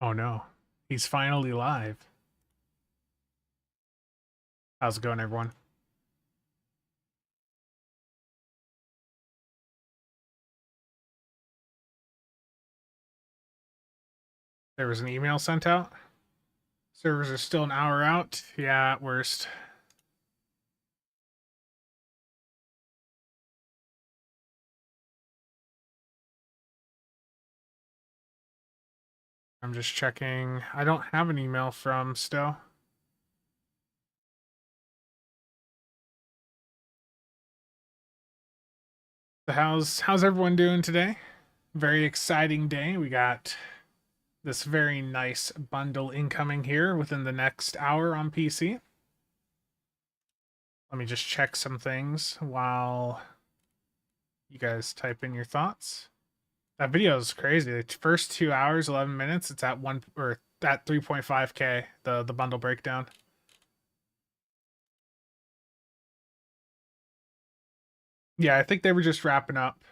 Oh no, he's finally live. How's it going, everyone? There was an email sent out. Servers are still an hour out. Yeah, at worst. I'm just checking. I don't have an email from still. So how's everyone doing today? Very exciting day. We got this very nice bundle incoming here within the next hour on PC. Let me just check some things while you guys type in your thoughts. That video is crazy. The first 2 hours, 11 minutes, it's at one or at 3.5K, the bundle breakdown. Yeah, I think they were just wrapping up.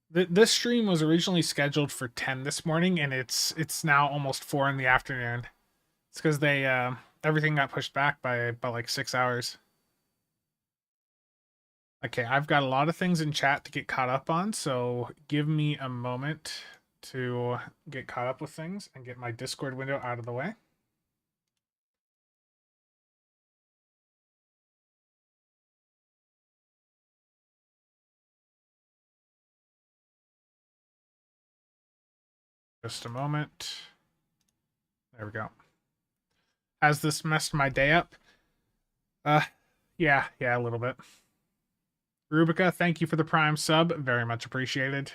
This stream was originally scheduled for 10 this morning, and it's now almost 4 in the afternoon. It's because they everything got pushed back by about like 6 hours. Okay, I've got a lot of things in chat to get caught up on, so give me a moment to get caught up with things and get my Discord window out of the way. Just a moment. There we go. Has this messed my day up? Yeah, a little bit. Rubica, thank you for the Prime sub. Very much appreciated.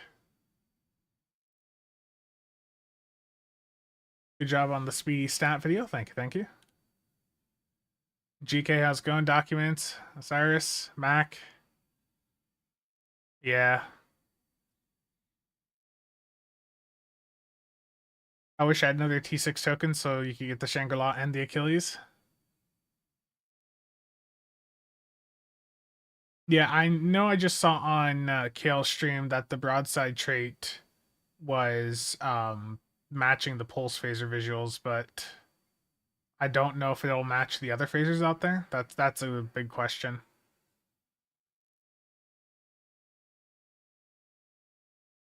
Good job on the speedy stat video. Thank you. GK, how's it going? Documents, Osiris, Mac. Yeah. I wish I had another T6 token so you could get the Shangri-La and the Achilles. Yeah, I know I just saw on Kale's stream that the broadside trait was matching the pulse phaser visuals, but I don't know if it'll match the other phasers out there. That's a big question.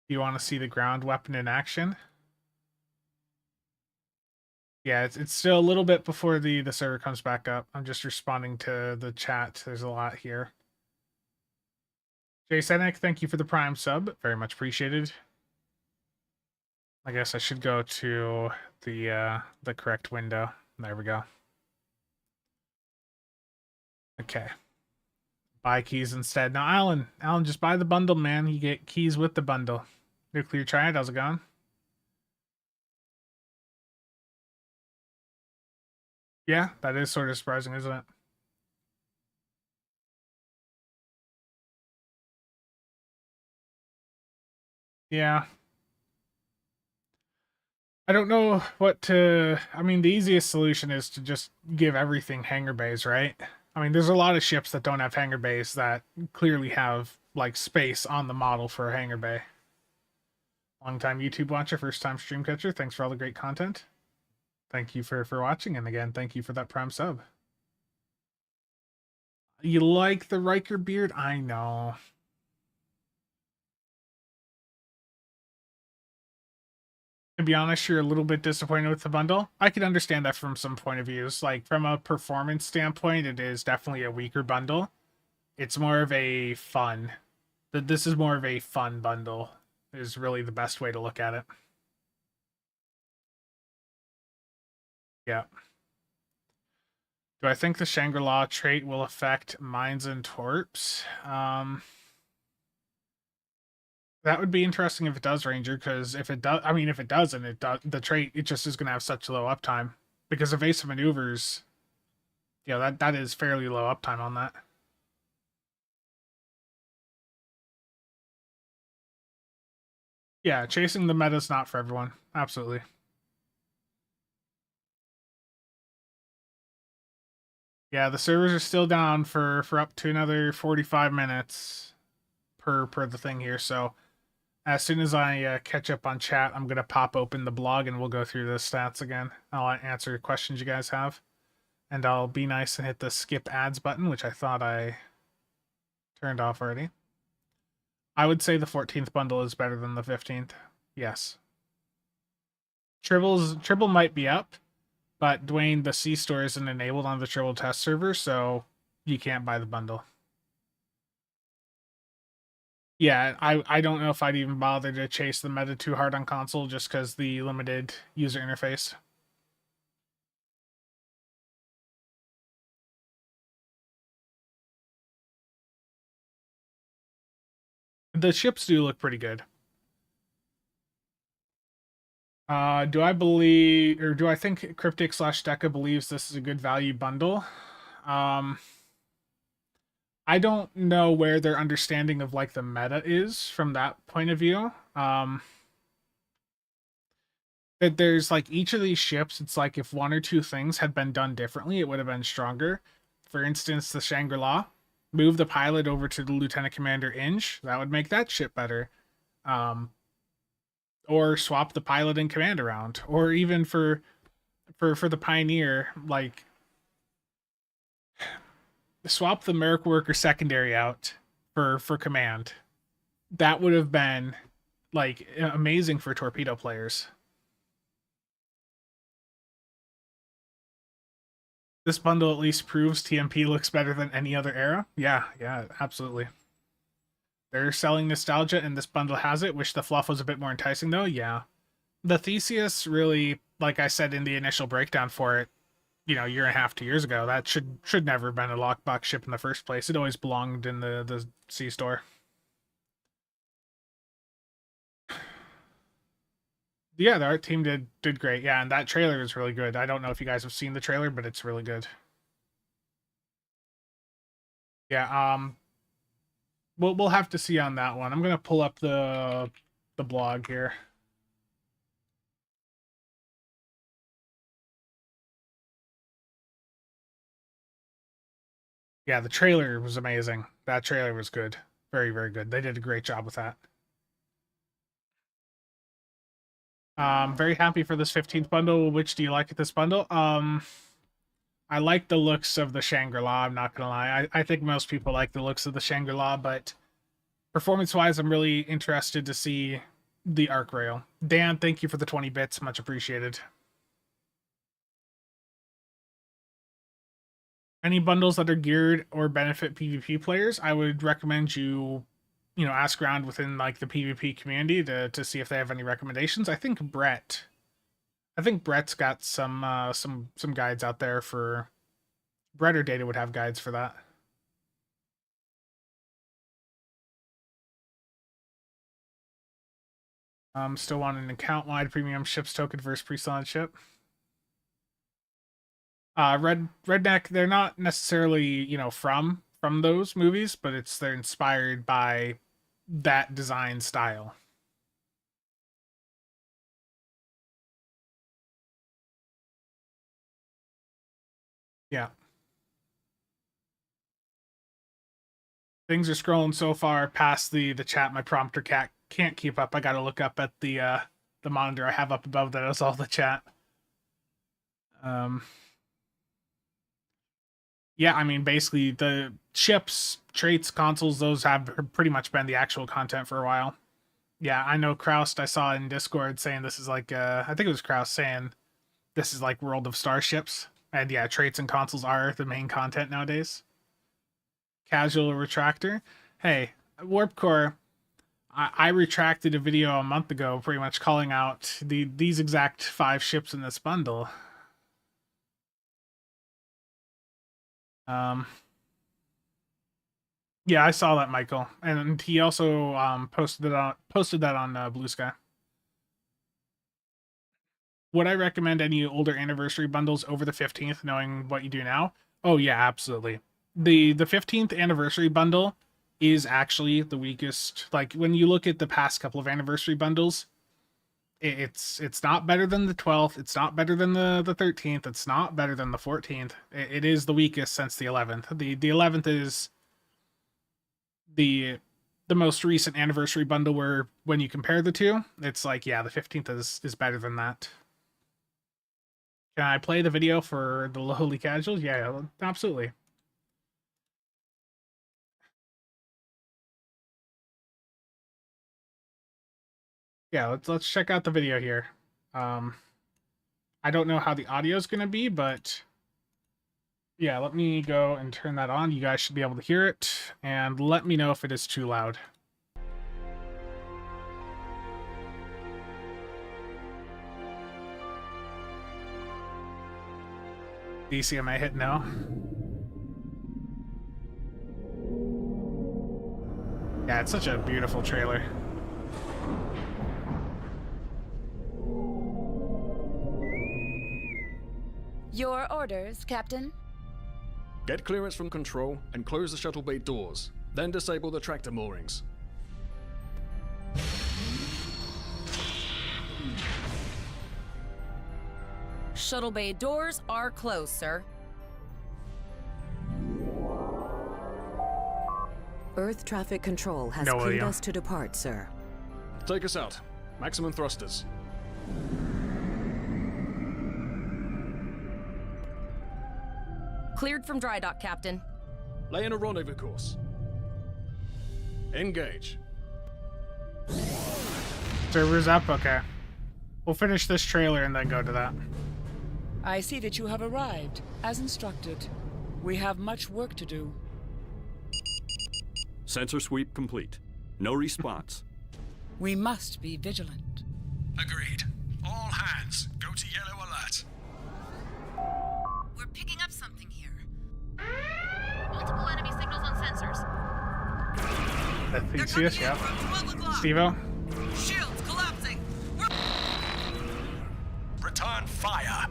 Do you want to see the ground weapon in action? Yeah, it's still a little bit before the server comes back up. I'm just responding to the chat. There's a lot here. Jay Senek, thank you for the Prime sub. Very much appreciated. I guess I should go to the correct window. There we go. Okay. Buy keys instead. Now, Alan, just buy the bundle, man. You get keys with the bundle. Nuclear Triad, how's it going? Yeah, that is sort of surprising, isn't it? Yeah. I don't know what to... I mean, the easiest solution is to just give everything hangar bays, right? I mean, there's a lot of ships that don't have hangar bays that clearly have, like, space on the model for a hangar bay. Long-time YouTube watcher, first-time stream catcher. Thanks for all the great content. Thank you for watching, and again, thank you for that Prime sub. You like the Riker beard? I know. To be honest, you're a little bit disappointed with the bundle. I can understand that from some point of views. Like, from a performance standpoint, it is definitely a weaker bundle. It's more of a fun. This is more of a fun bundle, is really the best way to look at it. Yeah. Do I think the Shangri-La trait will affect mines and torps? That would be interesting if it does, Ranger, because if it does, I mean, if it doesn't, the trait, it just is going to have such low uptime. Because evasive maneuvers, yeah, that is fairly low uptime on that. Yeah, chasing the meta is not for everyone. Absolutely. Yeah, the servers are still down for up to another 45 minutes per the thing here, so As soon as I catch up on chat, I'm going to pop open the blog and we'll go through the stats again. I'll answer questions you guys have. And I'll be nice and hit the skip ads button, which I thought I turned off already. I would say the 14th bundle is better than the 15th. Yes. Tribble might be up, but Dwayne, the C store isn't enabled on the Tribble test server, so you can't buy the bundle. Yeah, I don't know if I'd even bother to chase the meta too hard on console just because the limited user interface. The ships do look pretty good. Do I believe, or do I think Cryptic/Deca believes this is a good value bundle? I don't know where their understanding of like the meta is from that point of view. That there's like each of these ships, it's like if one or two things had been done differently, it would have been stronger. For instance, the Shangri-La, move the pilot over to the Lieutenant Commander Inge, that would make that ship better. Or swap the pilot and command around, or even for the Pioneer, like swap the Merc Worker secondary out for command. That would have been like amazing for torpedo players. This bundle at least proves TMP looks better than any other era. Yeah, absolutely. They're selling nostalgia, and this bundle has it. Wish the fluff was a bit more enticing, though. Yeah. The Theseus really, like I said in the initial breakdown for it, you know, year and a half, 2 years ago, that should never have been a Lockbox ship in the first place. It always belonged in the C store. Yeah, the art team did great. Yeah, and that trailer is really good. I don't know if you guys have seen the trailer, but it's really good. Yeah, we'll have to see on that one. I'm gonna pull up the blog here. Yeah, the trailer was amazing. That trailer was good. Very, very good. They did a great job with that. Very happy for this 15th bundle. Which do you like at this bundle? I like the looks of the Shangri-La, I'm not gonna lie. I think most people like the looks of the Shangri-La, but performance-wise, I'm really interested to see the arc rail. Dan, thank you for the 20 bits. Much appreciated. Any bundles that are geared or benefit PvP players, I would recommend you ask around within like the PvP community to see if they have any recommendations. I think Brett's got some guides out there for Brett or Data would have guides for that. Still want an account-wide premium ships token versus pre-solid ship. Redneck, they're not necessarily, from those movies, but they're inspired by that design style. Yeah. Things are scrolling so far past the chat, my prompter can't keep up. I gotta look up at the monitor I have up above that is all the chat. Yeah, I mean, basically the ships, traits, consoles, those have pretty much been the actual content for a while. Yeah, I know Kraust, I saw in Discord saying this is like, I think it was Kraust saying this is like World of Starships. And yeah, traits and consoles are the main content nowadays. Casual retractor. Hey, Warp Core, I retracted a video a month ago pretty much calling out these exact 5 ships in this bundle. Yeah, I saw that, Michael, and he also posted that on Blue Sky. Would I recommend any older anniversary bundles over the 15th, knowing what you do now? Oh yeah, absolutely. The 15th anniversary bundle is actually the weakest. Like when you look at the past couple of anniversary bundles, it's not better than the 12th. It's not better than the 13th. It's not better than the 14th. It is the weakest since the 11th. The 11th is the the most recent anniversary bundle where when you compare the two, it's like, yeah, the 15th is better than that. Can I play the video for the lowly casuals? Yeah, absolutely. Yeah, let's check out the video here. I don't know how the audio is going to be, but yeah, let me go and turn that on. You guys should be able to hear it, and let me know if it is too loud. DC, am I hit no? Yeah, it's such a beautiful trailer. Your orders, Captain? Get clearance from control and close the shuttle bay doors. Then disable the tractor moorings. Shuttle bay doors are closed, sir. Earth traffic control has cleared us to depart, sir. Take us out. Maximum thrusters. Cleared from dry dock, Captain. Lay in a rendezvous course. Engage. Server's up? Okay. We'll finish this trailer and then go to that. I see that you have arrived, as instructed. We have much work to do. Sensor sweep complete. No response. We must be vigilant. Agreed. All hands, go to yellow alert. We're picking up something here. Multiple enemy signals on sensors. That thing see us, yeah. Steve-O? Shields collapsing! Return fire.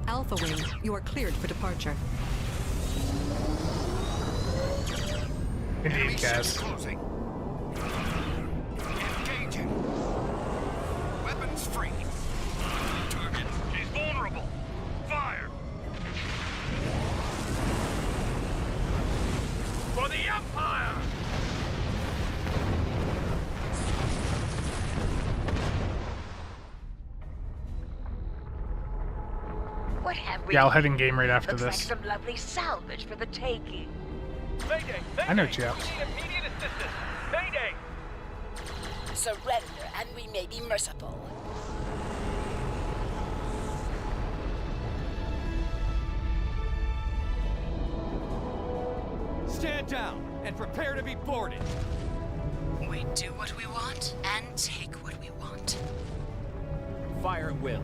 Alpha Wing, you are cleared for departure. Indeed, Kaz. Closing. Engaging. Weapons free. Target is vulnerable. Fire. For the Empire! What have we? Yeah, I'll head in game right after Looks this. like some lovely salvage for the taking. Mayday! I know, Jeff. We need immediate assistance. Mayday! Surrender, and we may be merciful. Stand down and prepare to be boarded. We do what we want and take what we want. Fire at will.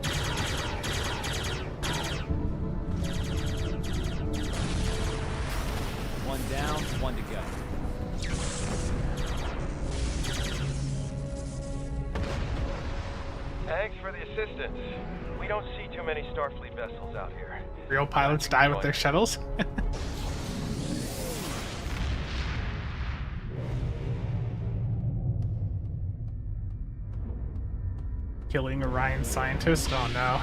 One down, one to go. Thanks for the assistance. We don't see too many Starfleet vessels out here. Real pilots die with their shuttles? Killing Orion scientist? Oh no.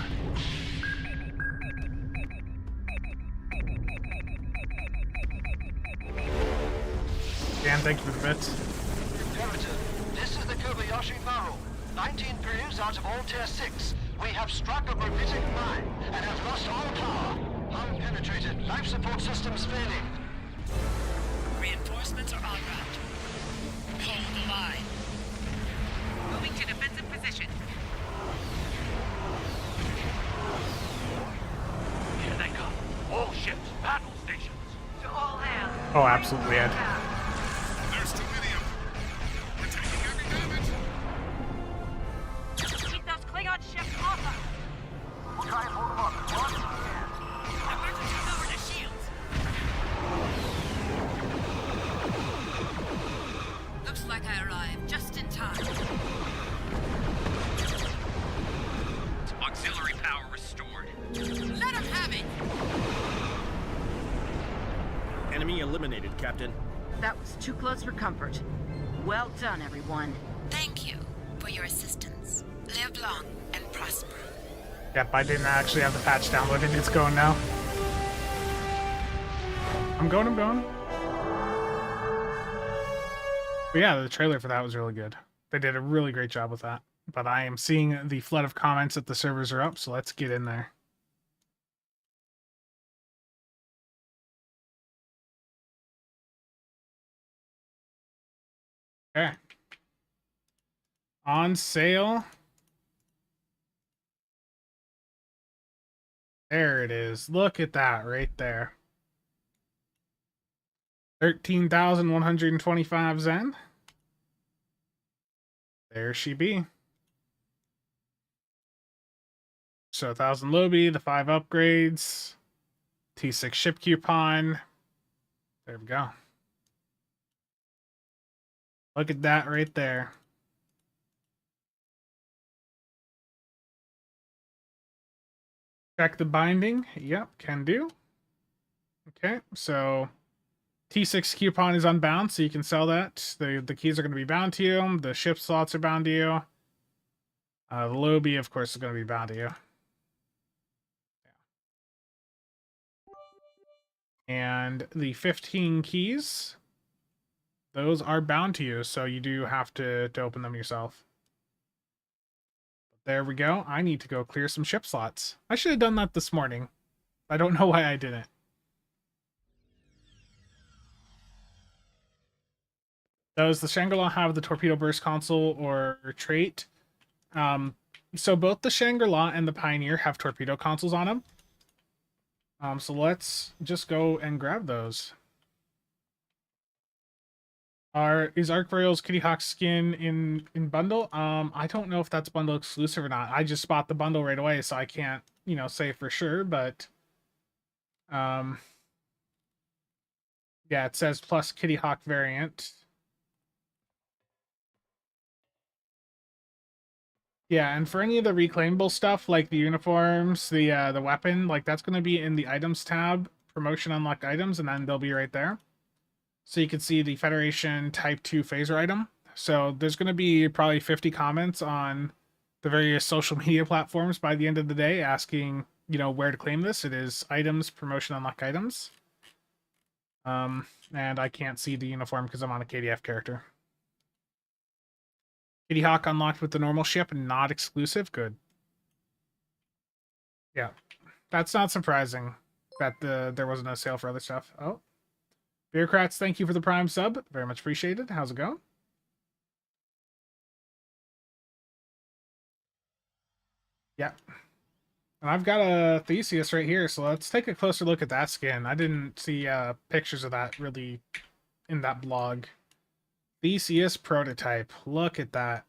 Dan, thank you for the bits. Imperative. This is the Kobayashi Maru. 19 periods out of all Tier 6. We have struck a gravitic mine and have lost all power. Hull penetrated. Life support systems failing. Reinforcements are en route. Hold the line. Moving to defensive position. Here they come. All ships, battle stations. To all hands. Oh, absolutely, Ed. There's too many of them. We're taking every damage. Keep those Klingon ships off us. We'll try and hold them off as long as we can. Emergency over to shields. Looks like I arrived just in time. Auxiliary power restored. Let them have it. Enemy eliminated, Captain. That was too close for comfort. Well done, everyone. Thank you for your assistance. Live long and prosper. Yep, I didn't actually have the patch downloaded. It's going now. I'm going. But yeah, the trailer for that was really good. They did a really great job with that. But I am seeing the flood of comments that the servers are up, so let's get in there. Okay. On sale. There it is. Look at that right there. 13,125 Zen. There she be. So 1,000 Lobby, the 5 upgrades, T6 ship coupon. There we go. Look at that right there. Check the binding. Yep, can do. Okay, so T6 coupon is unbound, so you can sell that. The keys are going to be bound to you. The ship slots are bound to you. The Lobby, of course, is going to be bound to you. And the 15 keys, those are bound to you, so you do have to open them yourself. There we go. I need to go clear some ship slots. I should have done that this morning. I don't know why I didn't. Does the Shangri-La have the torpedo burst console or trait? So both the Shangri-La and the Pioneer have torpedo consoles on them. So let's just go and grab those. Is Arc Royal's Kitty Hawk skin in bundle? I don't know if that's bundle exclusive or not. I just bought the bundle right away, so I can't, say for sure, but yeah, it says plus Kitty Hawk variant. Yeah, and for any of the reclaimable stuff, like the uniforms, the weapon, like that's going to be in the items tab, promotion unlocked items, and then they'll be right there. So you can see the Federation Type 2 phaser item. So there's going to be probably 50 comments on the various social media platforms by the end of the day asking, where to claim this. It is items, promotion unlock items. And I can't see the uniform because I'm on a KDF character. Kitty Hawk unlocked with the normal ship, not exclusive. Good. Yeah, that's not surprising that there wasn't a sale for other stuff. Oh, Bureaucrats, thank you for the Prime sub. Very much appreciated. How's it going? Yeah. And I've got a Theseus right here, so let's take a closer look at that skin. I didn't see pictures of that really in that blog. Theseus prototype. Look at that.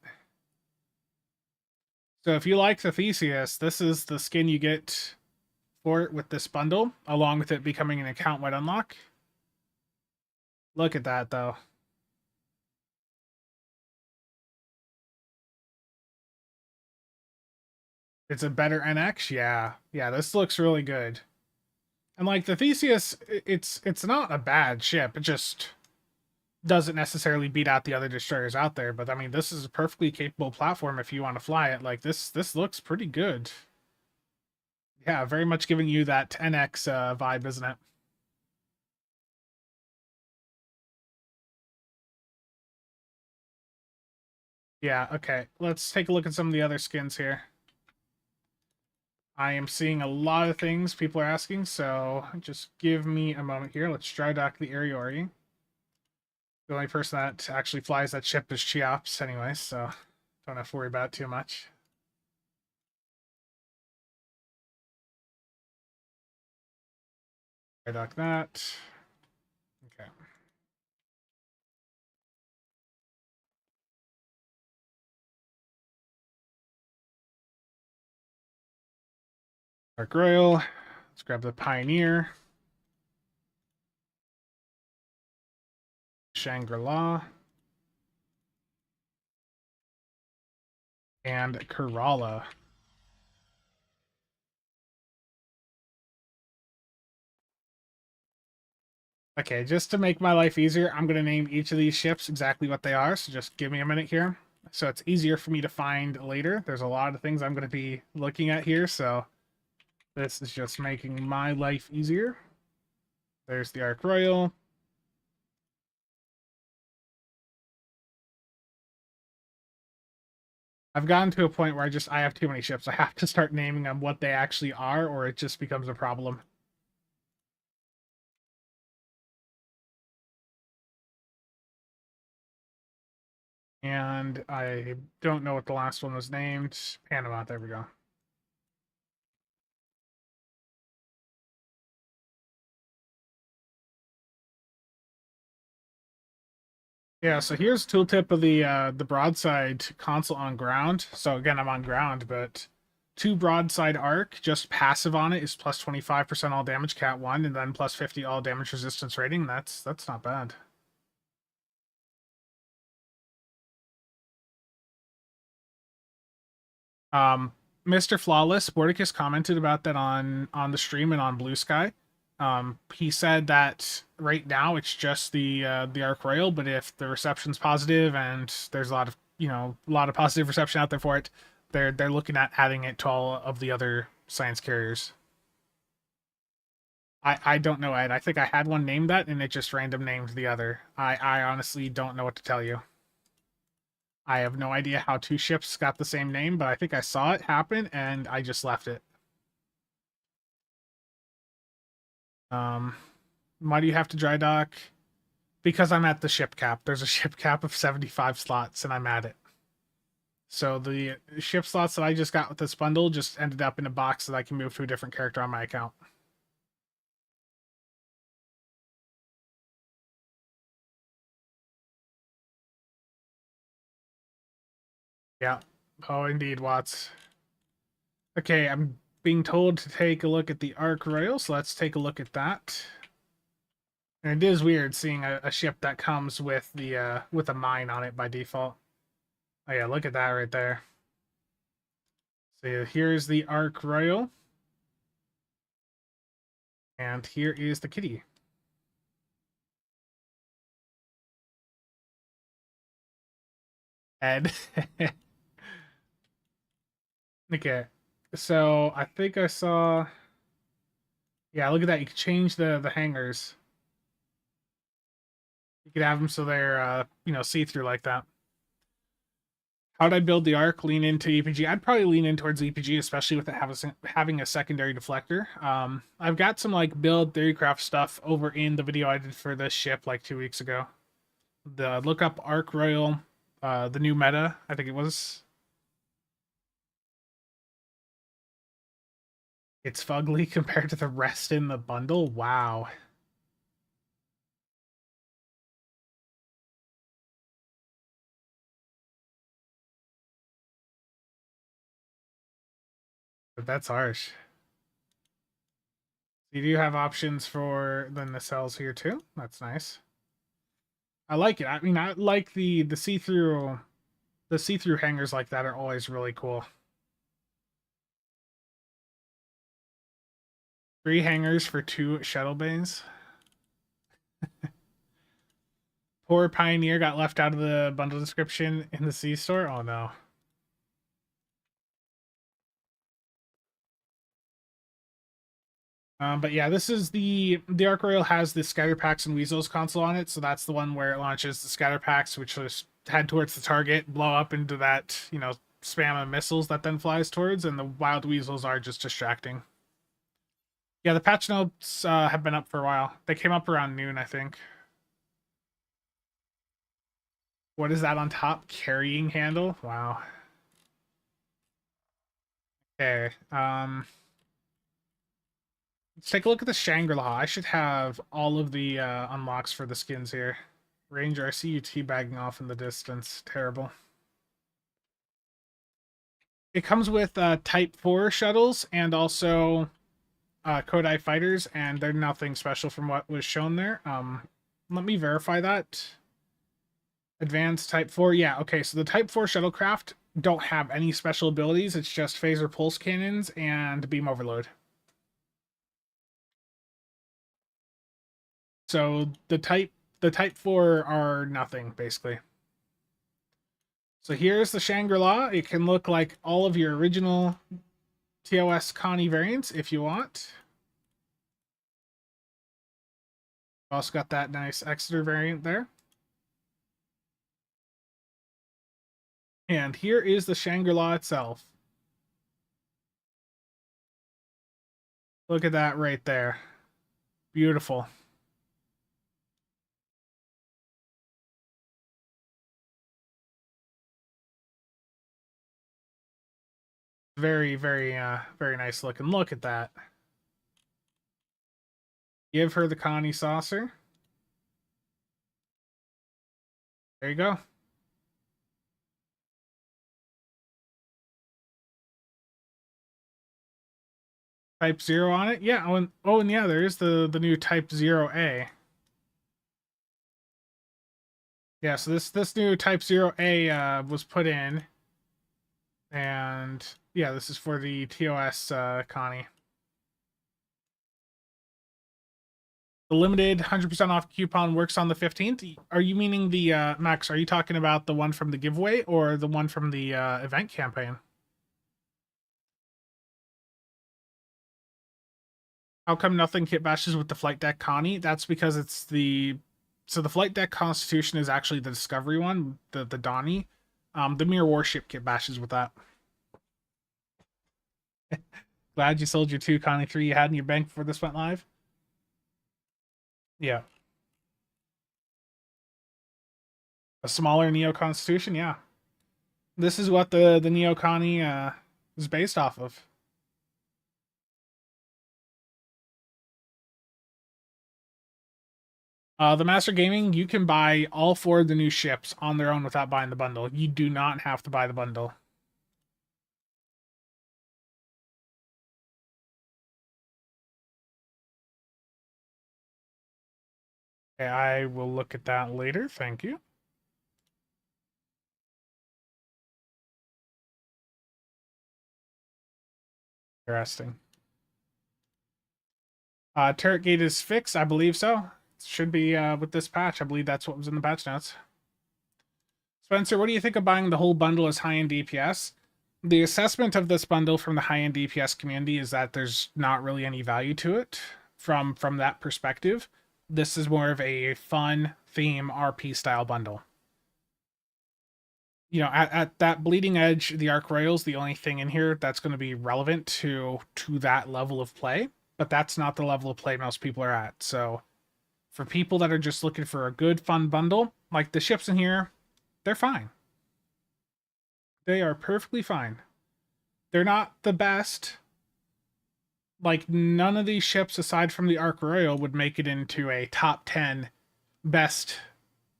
So if you like the Theseus, this is the skin you get for it with this bundle, along with it becoming an account-wide unlock. Look at that, though. It's a better NX? Yeah. Yeah, this looks really good. And like the Theseus, it's not a bad ship. It just doesn't necessarily beat out the other destroyers out there. But I mean, this is a perfectly capable platform if you want to fly it. Like this looks pretty good. Yeah, very much giving you that NX vibe, isn't it? Yeah, okay. Let's take a look at some of the other skins here. I am seeing a lot of things people are asking, so just give me a moment here. Let's dry dock the Ariori. The only person that actually flies that ship is Cheops anyway, so don't have to worry about it too much. Dry dock that. Okay. Arc Royal. Let's grab the Pioneer. Shangri-La. And Kerala. Okay, just to make my life easier, I'm going to name each of these ships exactly what they are, so just give me a minute here. So it's easier for me to find later. There's a lot of things I'm going to be looking at here, so this is just making my life easier. There's the Arc Royal. I've gotten to a point where I have too many ships. I have to start naming them what they actually are, or it just becomes a problem. And I don't know what the last one was named. Panama, there we go. Yeah, so here's tooltip of the broadside console on ground. So again, I'm on ground, but 2 broadside arc, just passive on it is plus 25% all damage cat 1, and then plus 50 all damage resistance rating. That's not bad. Mr. Flawless, Borticus commented about that on the stream and on Blue Sky. He said that right now it's just the Arc Royal, but if the reception's positive and there's a lot of positive reception out there for it, they're looking at adding it to all of the other science carriers. I don't know, Ed. I think I had one named that and it just random named the other. I honestly don't know what to tell you. I have no idea how 2 ships got the same name, but I think I saw it happen and I just left it. Why do you have to dry dock? Because I'm at the ship cap. There's a ship cap of 75 slots and I'm at it. So the ship slots that I just got with this bundle just ended up in a box that I can move to a different character on my account. Yeah. Oh, indeed, Watts. Okay, I'm being told to take a look at the Arc Royal, so let's take a look at that. And it is weird seeing a ship that comes with the with a mine on it by default. Oh yeah, look at that right there. So here's the Arc Royal. And here is the kitty. Ed. Okay. So I think I saw. Yeah, look at that. You can change the hangers. You could have them so they're see-through like that. How'd I build the arc? Lean into EPG. I'd probably lean in towards EPG, especially with it having a secondary deflector. I've got some like build theorycraft stuff over in the video I did for this ship like 2 weeks ago. The look up Arc Royal, the new meta, I think it was. It's fugly compared to the rest in the bundle. Wow. But that's harsh. You do have options for the nacelles here too. That's nice. I like it. I mean, I like the see-through hangers like that are always really cool. 3 hangers for 2 shuttle bays. Poor Pioneer got left out of the bundle description in the C store. Oh no. But yeah, this is the Arc Royal has the Scatter Packs and Weasels console on it, so that's the one where it launches the Scatter Packs, which just head towards the target, blow up into that, spam of missiles that then flies towards, and the Wild Weasels are just distracting. Yeah, the patch notes have been up for a while. They came up around noon, I think. What is that on top? Carrying handle? Wow. Okay, let's take a look at the Shangri-La. I should have all of the unlocks for the skins here. Ranger, I see you teabagging off in the distance. Terrible. It comes with Type 4 shuttles and also Kodai fighters, and they're nothing special from what was shown there. Let me verify that. Advanced Type 4. Yeah, okay, so the Type 4 shuttlecraft don't have any special abilities. It's just phaser pulse cannons and beam overload. So the Type 4 are nothing, basically. So here's the Shangri-La. It can look like all of your original TOS Connie variants if you want. Also got that nice Exeter variant there. And here is the Shangri-La itself. Look at that right there. Beautiful. Very, very, very nice looking. Look at that. Give her the Connie saucer. There you go. Type 0 on it? Yeah, and yeah, there is the new Type 0A. Yeah, so this new Type 0A was put in. And yeah, this is for the TOS Connie. The limited 100% off coupon works on the 15th. Are you meaning the, Max, are you talking about the one from the giveaway or the one from the event campaign? How come nothing kit bashes with the flight deck Connie? That's because it's the... So the flight deck Constitution is actually the Discovery one, the Donnie. The Mirror Warship kit bashes with that. Glad you sold your 2 Connie 3 you had in your bank before this went live. Yeah. A smaller Neo Constitution, yeah. This is what the Neo Connie is based off of. The Master Gaming, you can buy all 4 of the new ships on their own without buying the bundle. You do not have to buy the bundle. Okay, I will look at that later. Thank you. Interesting. Turret gate is fixed. I believe so. It should be with this patch. I believe that's what was in the patch notes. Spencer, what do you think of buying the whole bundle as high-end DPS? The assessment of this bundle from the high-end DPS community is that there's not really any value to it from that perspective. This is more of a fun theme RP style bundle. You know, at that bleeding edge, the Arc Royal's the only thing in here that's going to be relevant to that level of play, but that's not the level of play most people are at. So for people that are just looking for a good fun bundle, like the ships in here, they're fine. They are perfectly fine. They're not the best. Like, none of these ships aside from the Arc Royal would make it into a top 10 best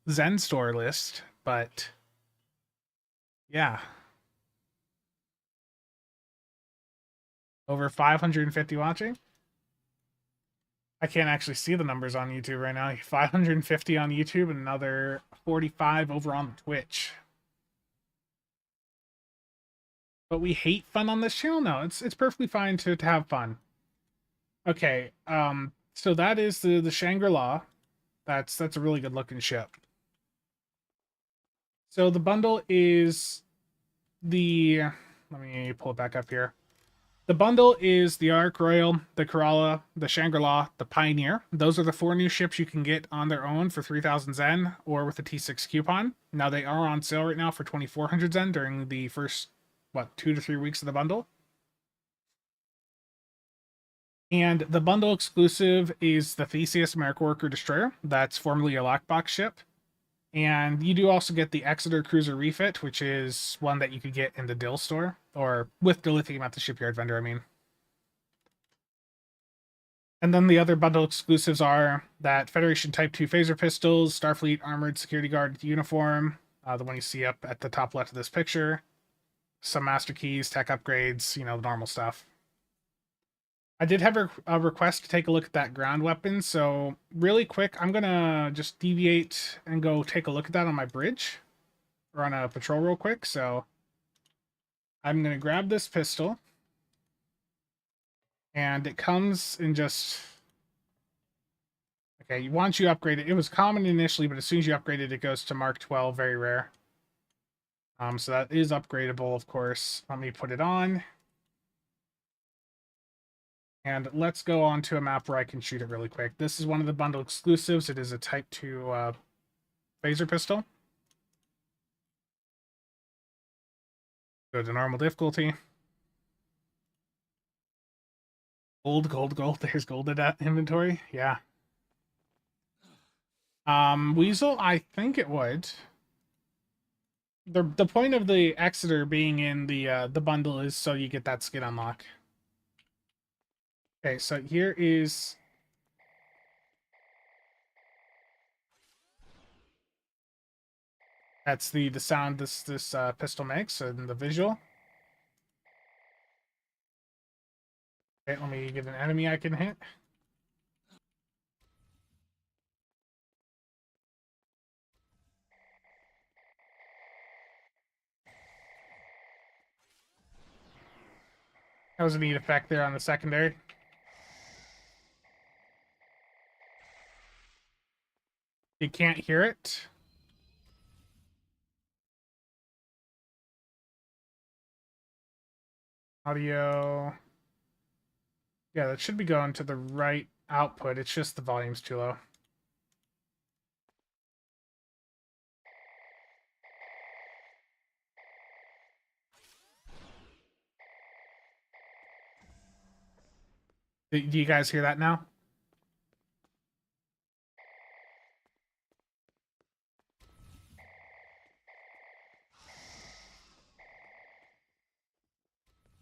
Zen store list, but yeah. Over 550 watching? I can't actually see the numbers on YouTube right now. 550 on YouTube and another 45 over on Twitch. But we hate fun on this channel? No, it's perfectly fine to have fun. Okay, so that is the Shangri-La. That's a really good looking ship. So the bundle is the... Let me pull it back up here. The bundle is the Arc Royal, the Kerala, the Shangri-La, the Pioneer. Those are the 4 new ships you can get on their own for 3,000 Zen or with a T6 coupon. Now they are on sale right now for 2,400 Zen during the first, 2 to 3 weeks of the bundle. And the bundle exclusive is the Theseus America Worker Destroyer. That's formerly a Lockbox ship. And you do also get the Exeter Cruiser refit, which is one that you could get in the Dill store, or with Dilithium at the shipyard vendor, I mean. And then the other bundle exclusives are that Federation Type 2 phaser pistols, Starfleet Armored Security Guard uniform, the one you see up at the top left of this picture, some master keys, tech upgrades, you know, the normal stuff. I did have a request to take a look at that ground weapon, so really quick, I'm gonna just deviate and go take a look at that on my bridge, or on a patrol real quick. So I'm gonna grab this pistol, and it comes in just... Okay, once you upgrade it, it was common initially, but as soon as you upgrade it, it goes to Mark 12, very rare. So that is upgradable, of course. Let me put it on. And let's go on to a map where I can shoot it really quick. This is one of the bundle exclusives. It is a Type 2 phaser pistol. Go to normal difficulty. Gold, gold, gold. There's gold in that inventory. Yeah. Weasel, I think it would. The point of the Exeter being in the bundle is so you get that skin unlock. Okay, so here is that's the sound this pistol makes and the visual. Okay, let me get an enemy I can hit. That was a neat effect there on the secondary. You can't hear it. Audio. Yeah, that should be going to the right output. It's just the volume's too low. Do you guys hear that now?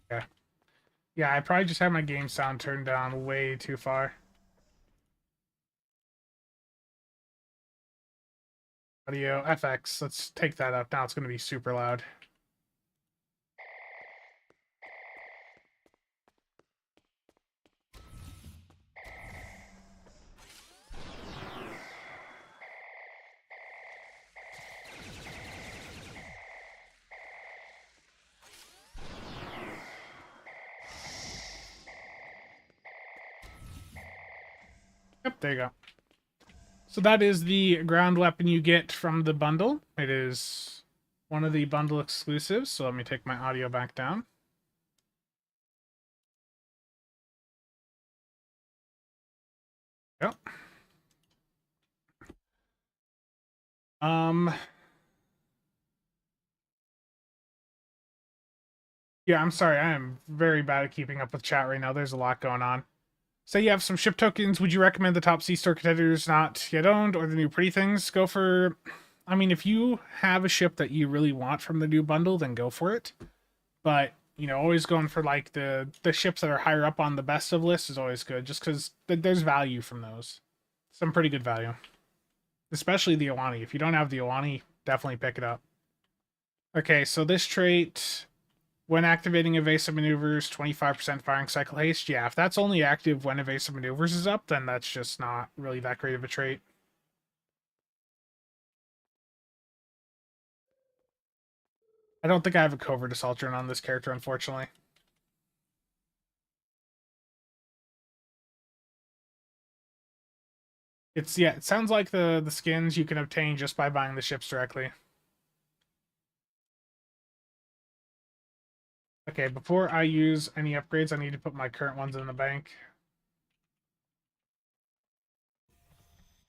Yeah. Yeah, I probably just had my game sound turned down way too far. Audio FX. Let's take that up. Now it's going to be super loud. Yep, there you go. So that is the ground weapon you get from the bundle. It is one of the bundle exclusives. So let me take my audio back down. Yep. Yeah, I'm sorry. I am very bad at keeping up with chat right now. There's a lot going on. Say you have some ship tokens. Would you recommend the top C-Store contenders not yet owned or the new pretty things? Go for... I mean, if you have a ship that you really want from the new bundle, then go for it. But, you know, always going for, like, the ships that are higher up on the best of list is always good. Just because there's value from those. Some pretty good value. Especially the Iwani. If you don't have the Iwani, definitely pick it up. Okay, so this trait... When activating evasive maneuvers, 25% firing cycle haste. Yeah, if that's only active when evasive maneuvers is up, then that's just not really that great of a trait. I don't think I have a covert assaultron on this character, unfortunately. It's, yeah, it sounds like the skins you can obtain just by buying the ships directly. Okay, before I use any upgrades, I need to put my current ones in the bank.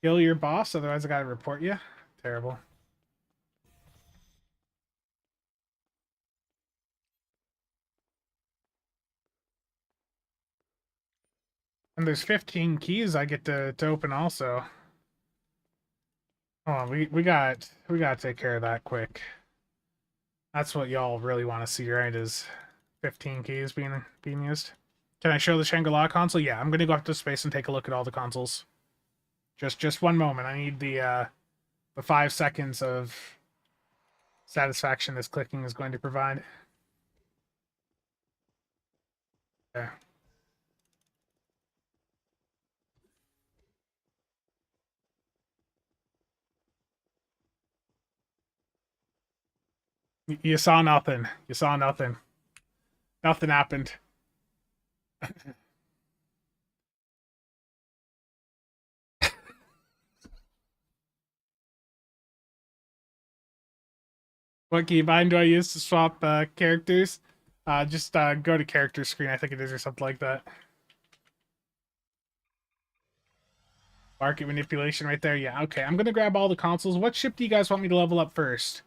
Kill your boss, otherwise I gotta report you. Terrible. And there's 15 keys I get to open also. Oh, we gotta take care of that quick. That's what y'all really want to see, right? Is 15 keys being used. Can I show the Shangri-La console? Yeah, I'm gonna go up to space and take a look at all the consoles. Just one moment. I need the 5 seconds of satisfaction this clicking is going to provide. Okay. You saw nothing. You saw nothing. Nothing happened. What keybind do I use to swap characters? Just go to character screen, I think it is, or something like that. Market manipulation right there. Yeah, okay. I'm going to grab all the consoles. What ship do you guys want me to level up first?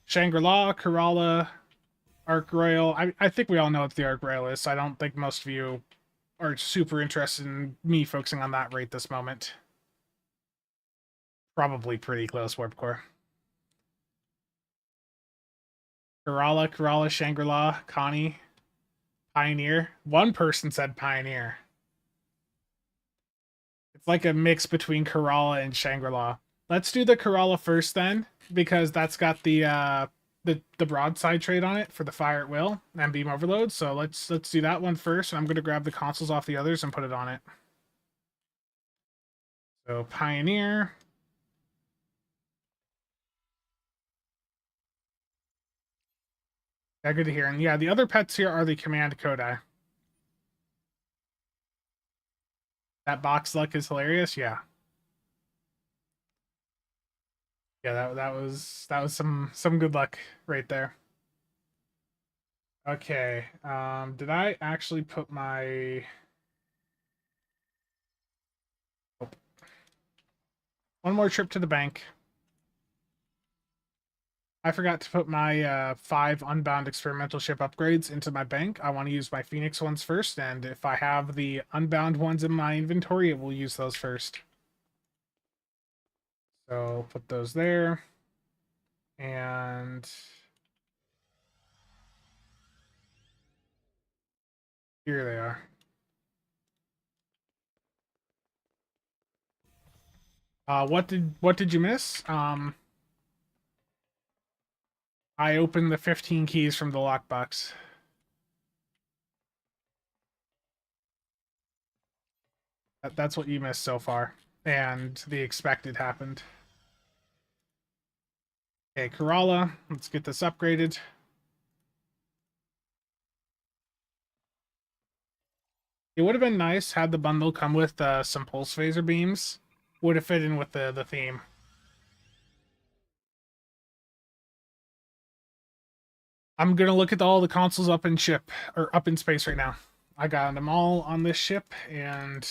Shangri-La, Kerala, Arc Royal. I think we all know what the Arc Royal is, so I don't think most of you are super interested in me focusing on that right this moment. Probably pretty close, Warp Core. Kerala, Shangri-La, Connie, Pioneer. One person said Pioneer. It's like a mix between Kerala and Shangri-La. Let's do the Kerala first then, because that's got the broadside trait on it for the fire at will and beam overload. So let's do that one first, and I'm gonna grab the consoles off the others and put it on it. So Pioneer. Yeah, good to hear. And yeah, the other pets here are the command Kodai. That box luck is hilarious. Yeah. Yeah, that was some good luck right there. Okay. Did I actually put my one more trip to the bank? I forgot to put my 5 unbound experimental ship upgrades into my bank. I want to use my Phoenix ones first, and if I have the unbound ones in my inventory, it will use those first. So put those there. And here they are. What did you miss? I opened the 15 keys from the lockbox. That's what you missed so far. And the expected happened. Okay, Kerala. Let's get this upgraded. It would have been nice had the bundle come with some pulse phaser beams. Would have fit in with the theme. I'm gonna look at all the consoles up in ship or up in space right now. I got them all on this ship, and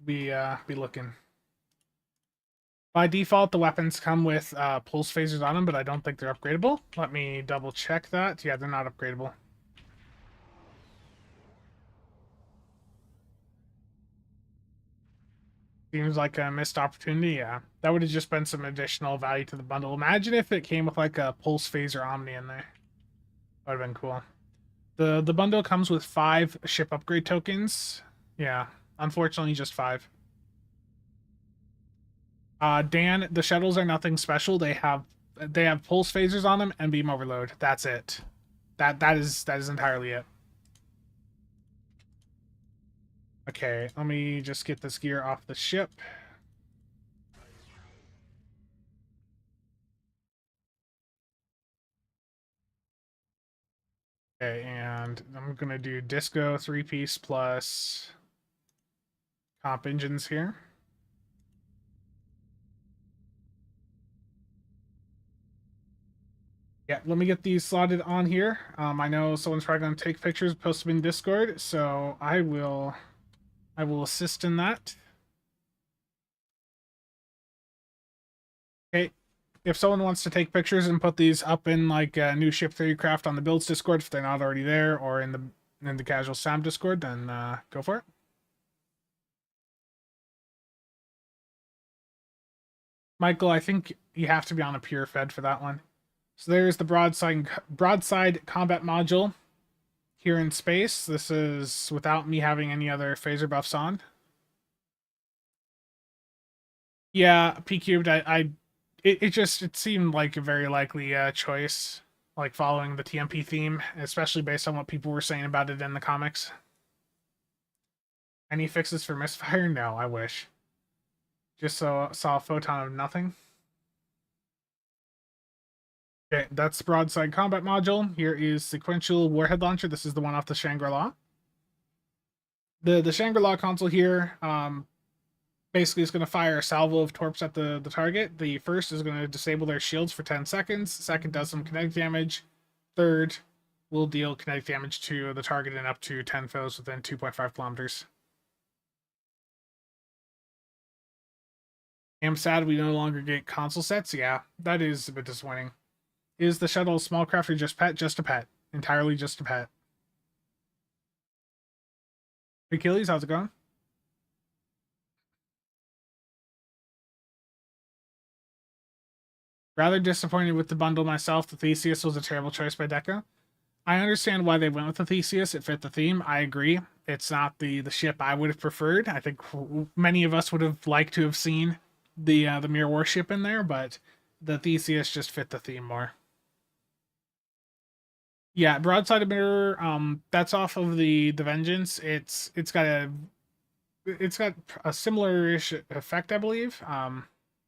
be looking. By default, the weapons come with pulse phasers on them, but I don't think they're upgradable. Let me double check that. Yeah, they're not upgradable. Seems like a missed opportunity. Yeah, that would have just been some additional value to the bundle. Imagine if it came with like a pulse phaser Omni in there. That would have been cool. The bundle comes with 5 ship upgrade tokens. Yeah, unfortunately, just 5. Dan, the shuttles are nothing special. They have pulse phasers on them and beam overload. That's it. That is entirely it. Okay, let me just get this gear off the ship. Okay, and I'm gonna do Disco 3-piece plus comp engines here. Yeah, let me get these slotted on here. I know someone's probably gonna take pictures, post them in Discord, so I will assist in that. Okay, if someone wants to take pictures and put these up in like new ship theory craft on the builds Discord, if they're not already there, or in the CasualSAB Discord, then go for it. Michael, I think you have to be on a pure fed for that one. So there's the broadside combat module here in space. This is without me having any other phaser buffs on. Yeah, P cubed. It seemed like a very likely choice, like following the TMP theme, especially based on what people were saying about it in the comics. Any fixes for misfire? No, I wish. Just saw a photon of nothing. Okay, that's broadside combat module. Here is sequential warhead launcher. This is the one off the Shangri-La. The Shangri-La console here basically is going to fire a salvo of torps at the target. The first is going to disable their shields for 10 seconds. Second does some kinetic damage. Third will deal kinetic damage to the target and up to 10 foes within 2.5 kilometers. I'm sad we no longer get console sets. Yeah, that is a bit disappointing. Is the shuttle small craft or just pet? Just a pet. Entirely just a pet. Achilles, how's it going? Rather disappointed with the bundle myself. The Theseus was a terrible choice by Deca. I understand why they went with the Theseus. It fit the theme. I agree. It's not the ship I would have preferred. I think many of us would have liked to have seen the Mirror Warship in there, but the Theseus just fit the theme more. Yeah, broadside emitter. That's off of the Vengeance. It's got a similar-ish effect, I believe.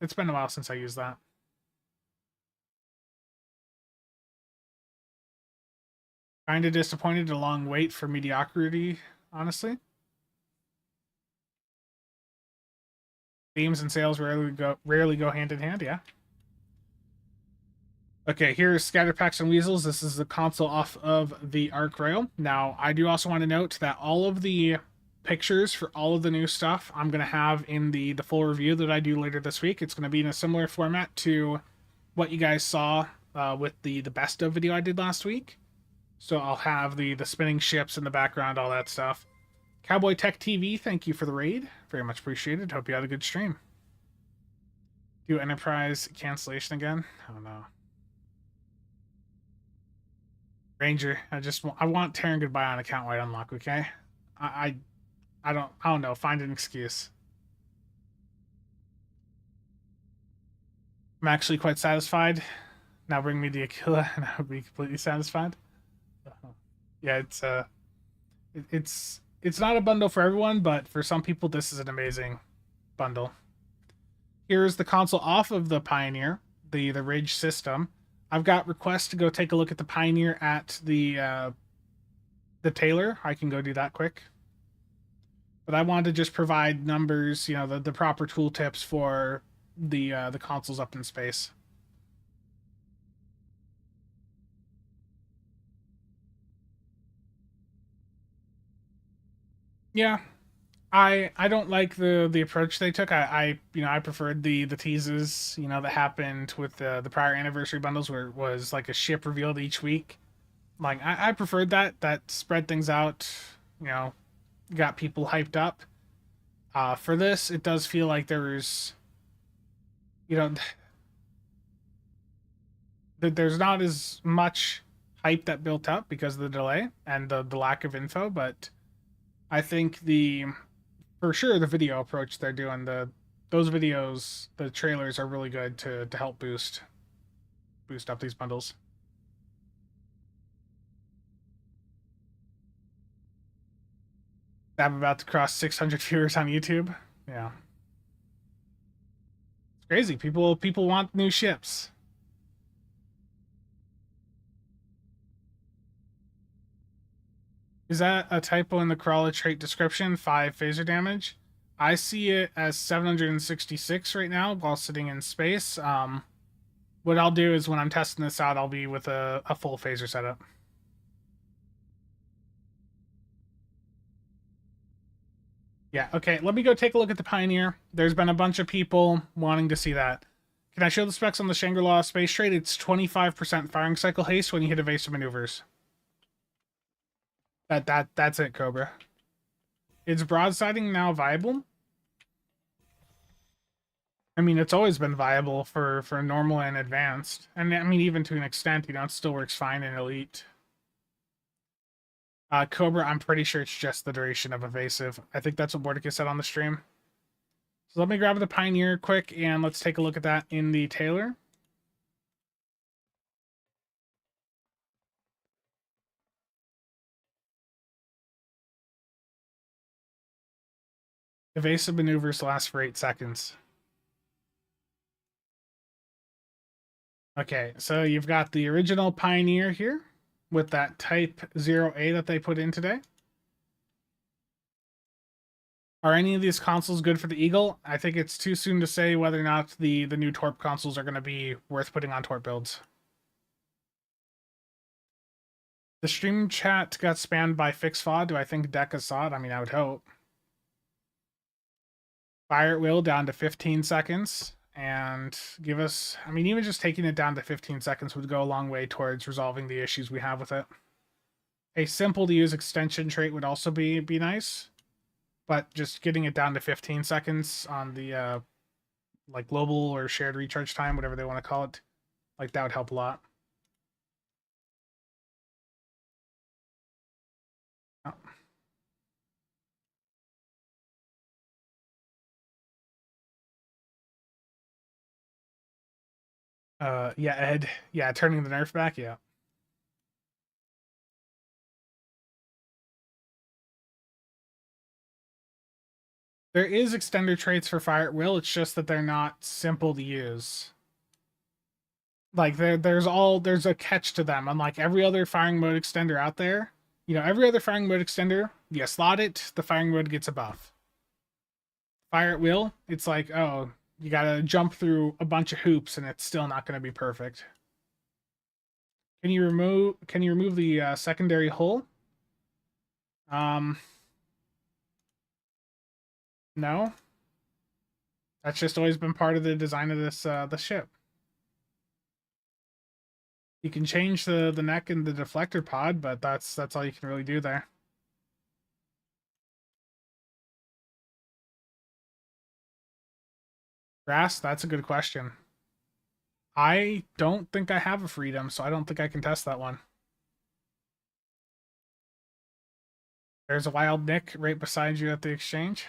It's been a while since I used that. Kind of disappointed. A long wait for mediocrity, honestly. Themes and sales rarely go hand in hand. Yeah. Okay, here's Scatterpacks and Weasels. This is the console off of the Arc Rail. Now, I do also want to note that all of the pictures for all of the new stuff I'm going to have in the full review that I do later this week. It's going to be in a similar format to what you guys saw with the best of video I did last week. So I'll have the spinning ships in the background, all that stuff. Cowboy Tech TV, thank you for the raid. Very much appreciated. Hope you had a good stream. Do Enterprise cancellation again? I don't know. Ranger, I want Terran Goodbye on account wide unlock, okay? I don't know. Find an excuse. I'm actually quite satisfied. Now bring me the Aquila and I'll be completely satisfied. Yeah, it's not a bundle for everyone, but for some people this is an amazing bundle. Here's the console off of the Pioneer, the Ridge system. I've got requests to go take a look at the Pioneer at the Taylor. I can go do that quick. But I wanted to just provide numbers, you know, the proper tooltips for the consoles up in space. Yeah, I don't like the approach they took. I preferred the teases, you know, that happened with the prior anniversary bundles where it was like a ship revealed each week. Like I preferred that spread things out, you know, got people hyped up. For this, it does feel like there's, you know, there's not as much hype that built up because of the delay and the lack of info, but I think for sure the video approach they're doing, those videos, the trailers are really good to help boost up these bundles. I'm about to cross 600 viewers on YouTube. Yeah. It's crazy. People want new ships. Is that a typo in the Corolla trait description? 5 phaser damage. I see it as 766 right now while sitting in space. What I'll do is when I'm testing this out, I'll be with a full phaser setup. Yeah, okay, let me go take a look at the Pioneer. There's been a bunch of people wanting to see that. Can I show the specs on the Shangri-La space trade? It's 25% firing cycle haste when you hit evasive maneuvers. That's it, Cobra. Is broadsiding now viable? I mean, it's always been viable for normal and advanced. And I mean, even to an extent, you know, it still works fine in elite. Cobra, I'm pretty sure it's just the duration of evasive. I think that's what Mordecai said on the stream. So let me grab the Pioneer quick, and let's take a look at that in the Taylor. Evasive maneuvers last for 8 seconds. Okay, so you've got the original Pioneer here with that Type 0A that they put in today. Are any of these consoles good for the Eagle? I think it's too soon to say whether or not the new Torp consoles are going to be worth putting on Torp builds. The stream chat got spammed by FixFaw. Do I think Deca saw it? I mean, I would hope. Fire at will down to 15 seconds. And give us... I mean, even just taking it down to 15 seconds would go a long way towards resolving the issues we have with it. A simple to use extension trait would also be nice, but just getting it down to 15 seconds on the like global or shared recharge time, whatever they want to call it, like that would help a lot. Oh. Yeah, Ed. Yeah, turning the nerf back. Yeah. There is extender traits for Fire at Will. It's just that they're not simple to use. Like there's a catch to them. Unlike every other firing mode extender out there, you know, every other firing mode extender, you slot it, the firing mode gets a buff. Fire at Will, it's like, oh, you gotta jump through a bunch of hoops and it's still not gonna be perfect. Can you remove the secondary hull? No. That's just always been part of the design of this the ship. You can change the neck and the deflector pod, but that's all you can really do there. Grass, that's a good question. I don't think I have a freedom, so I don't think I can test that one. There's a wild Nick right beside you at the exchange.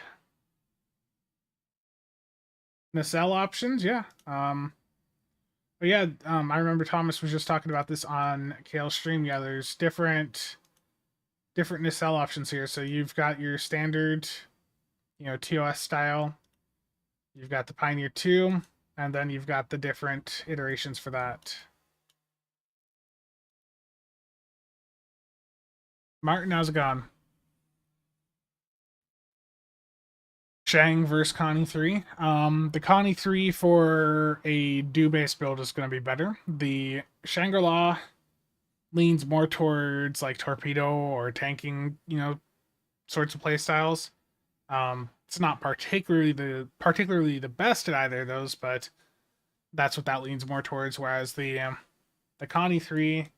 Nacelle options, yeah. But yeah, I remember Thomas was just talking about this on Kale's stream. Yeah, there's different nacelle options here. So you've got your standard, you know, TOS style. You've got the Pioneer 2, and then you've got the different iterations for that. Martin, how's it going? Shang versus Connie 3. The Connie 3 for a do-based build is going to be better. The Shangri-La leans more towards like torpedo or tanking, you know, sorts of play styles. It's not particularly the best at either of those, but that's what that leans more towards. Whereas the Connie 3,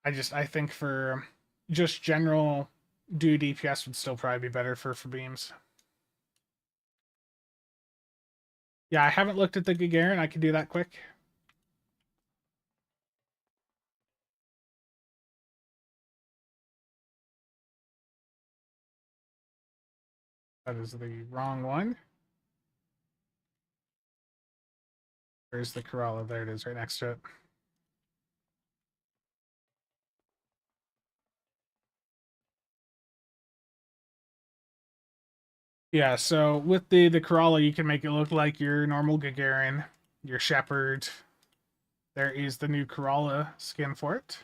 I think for just general do DPS would still probably be better for beams. Yeah, I haven't looked at the Gagarin. I can do that quick. That is the wrong one. Where's the Corolla? There it is, right next to it. Yeah, so with the Corolla, you can make it look like your normal Gagarin, your Shepherd. There is the new Corolla skin for it.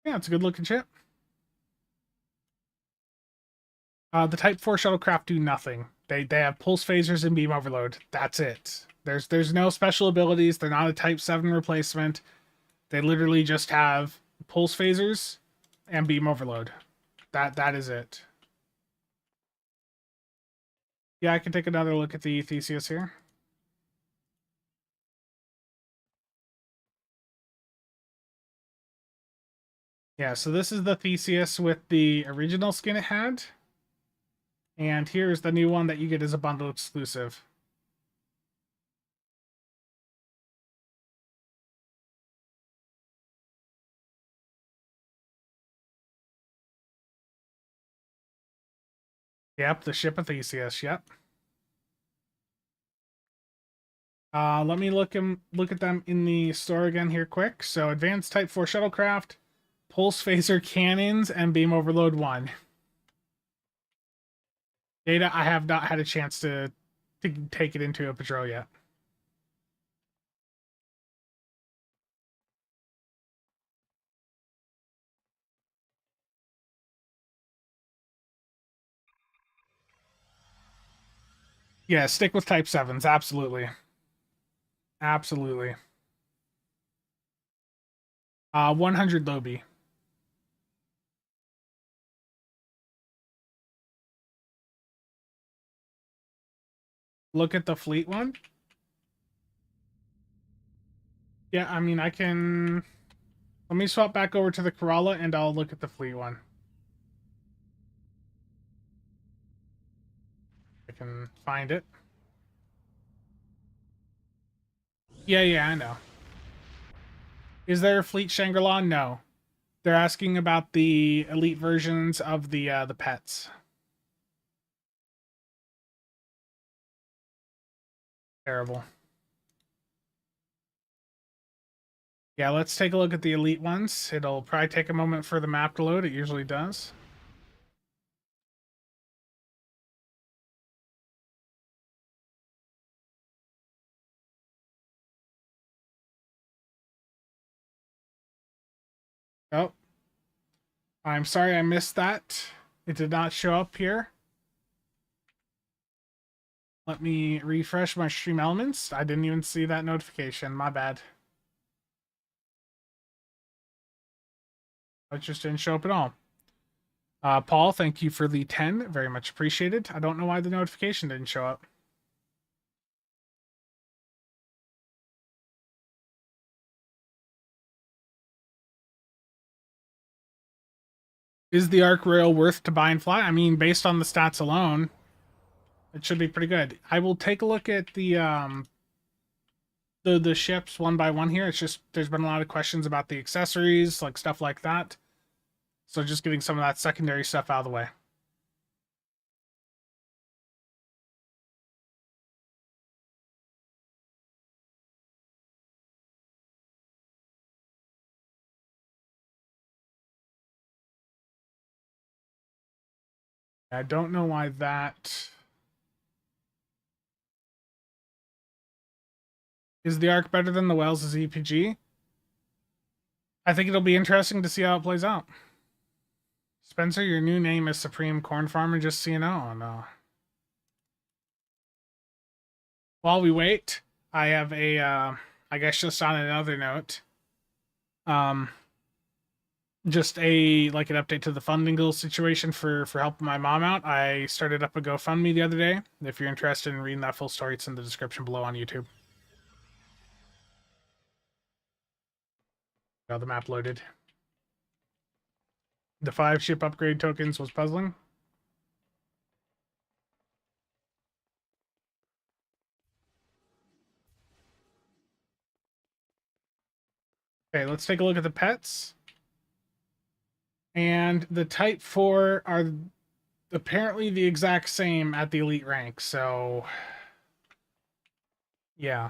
Yeah, it's a good looking ship. The Type 4 shuttlecraft do nothing. They have pulse phasers and beam overload. That's it. There's no special abilities. They're not a Type 7 replacement. They literally just have pulse phasers and beam overload. That is it. Yeah, I can take another look at the Theseus here. Yeah, so this is the Theseus with the original skin it had. And here's the new one that you get as a bundle exclusive. Yep, the ship of Theseus, yep. Let me look at them in the store again here quick. So advanced Type 4 shuttlecraft, pulse phaser cannons, and beam overload 1. Data, I have not had a chance to take it into a patrol yet. Yeah, stick with Type 7s, absolutely. Absolutely. 100 Lobby. Look at the fleet one. Yeah, I mean, I can... Let me swap back over to the Corolla, and I'll look at the fleet one. I can find it. Yeah, I know. Is there a fleet Shangri-La? No. They're asking about the elite versions of the pets. Terrible. Yeah, let's take a look at the elite ones. It'll probably take a moment for the map to load. It usually does. Oh. I'm sorry I missed that. It did not show up here. Let me refresh my stream elements. I didn't even see that notification. My bad. It just didn't show up at all. Paul, thank you for the 10. Very much appreciated. I don't know why the notification didn't show up. Is the arc rail worth to buy and fly? I mean, based on the stats alone, it should be pretty good. I will take a look at the ships one by one here. It's just there's been a lot of questions about the accessories, like stuff like that. So just getting some of that secondary stuff out of the way. I don't know why that... Is the arc better than the Wells' EPG? I think it'll be interesting to see how it plays out. Spencer, your new name is Supreme Corn Farmer, just so you know. Oh, no. While we wait, I have a, I guess just on another note, just like an update to the funding goal situation for helping my mom out. I started up a GoFundMe the other day. If you're interested in reading that full story, it's in the description below on YouTube. Got the map loaded. The 5 ship upgrade tokens was puzzling. Okay, let's take a look at the pets. And the Type 4 are apparently the exact same at the elite rank, so... Yeah.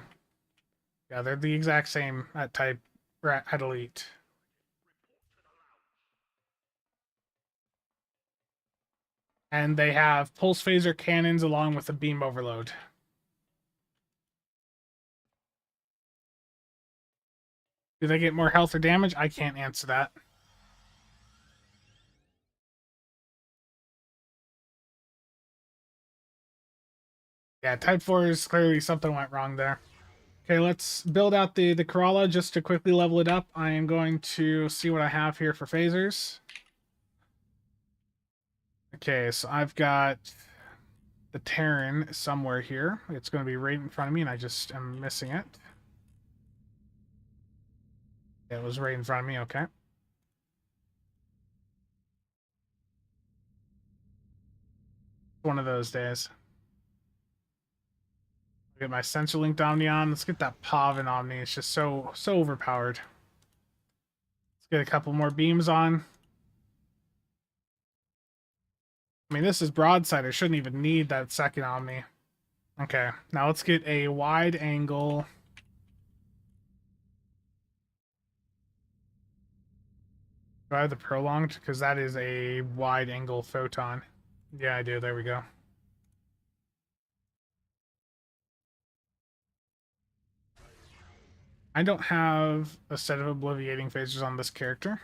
Yeah, they're the exact same at elite. And they have pulse phaser cannons along with a beam overload. Do they get more health or damage? I can't answer that. Yeah, Type 4 is clearly something went wrong there. Okay, let's build out the Corolla just to quickly level it up. I am going to see what I have here for phasers. Okay, so I've got the Terran somewhere here. It's going to be right in front of me, and I just am missing it. It was right in front of me, okay. One of those days. Get my sensor linked Omni on. Let's get that Pavin Omni. It's just so overpowered. Let's get a couple more beams on. I mean, this is broadside. I shouldn't even need that second Omni. Okay, now let's get a wide angle. Do I have the prolonged? Because that is a wide angle photon. Yeah, I do. There we go. I don't have a set of obliviating phasers on this character.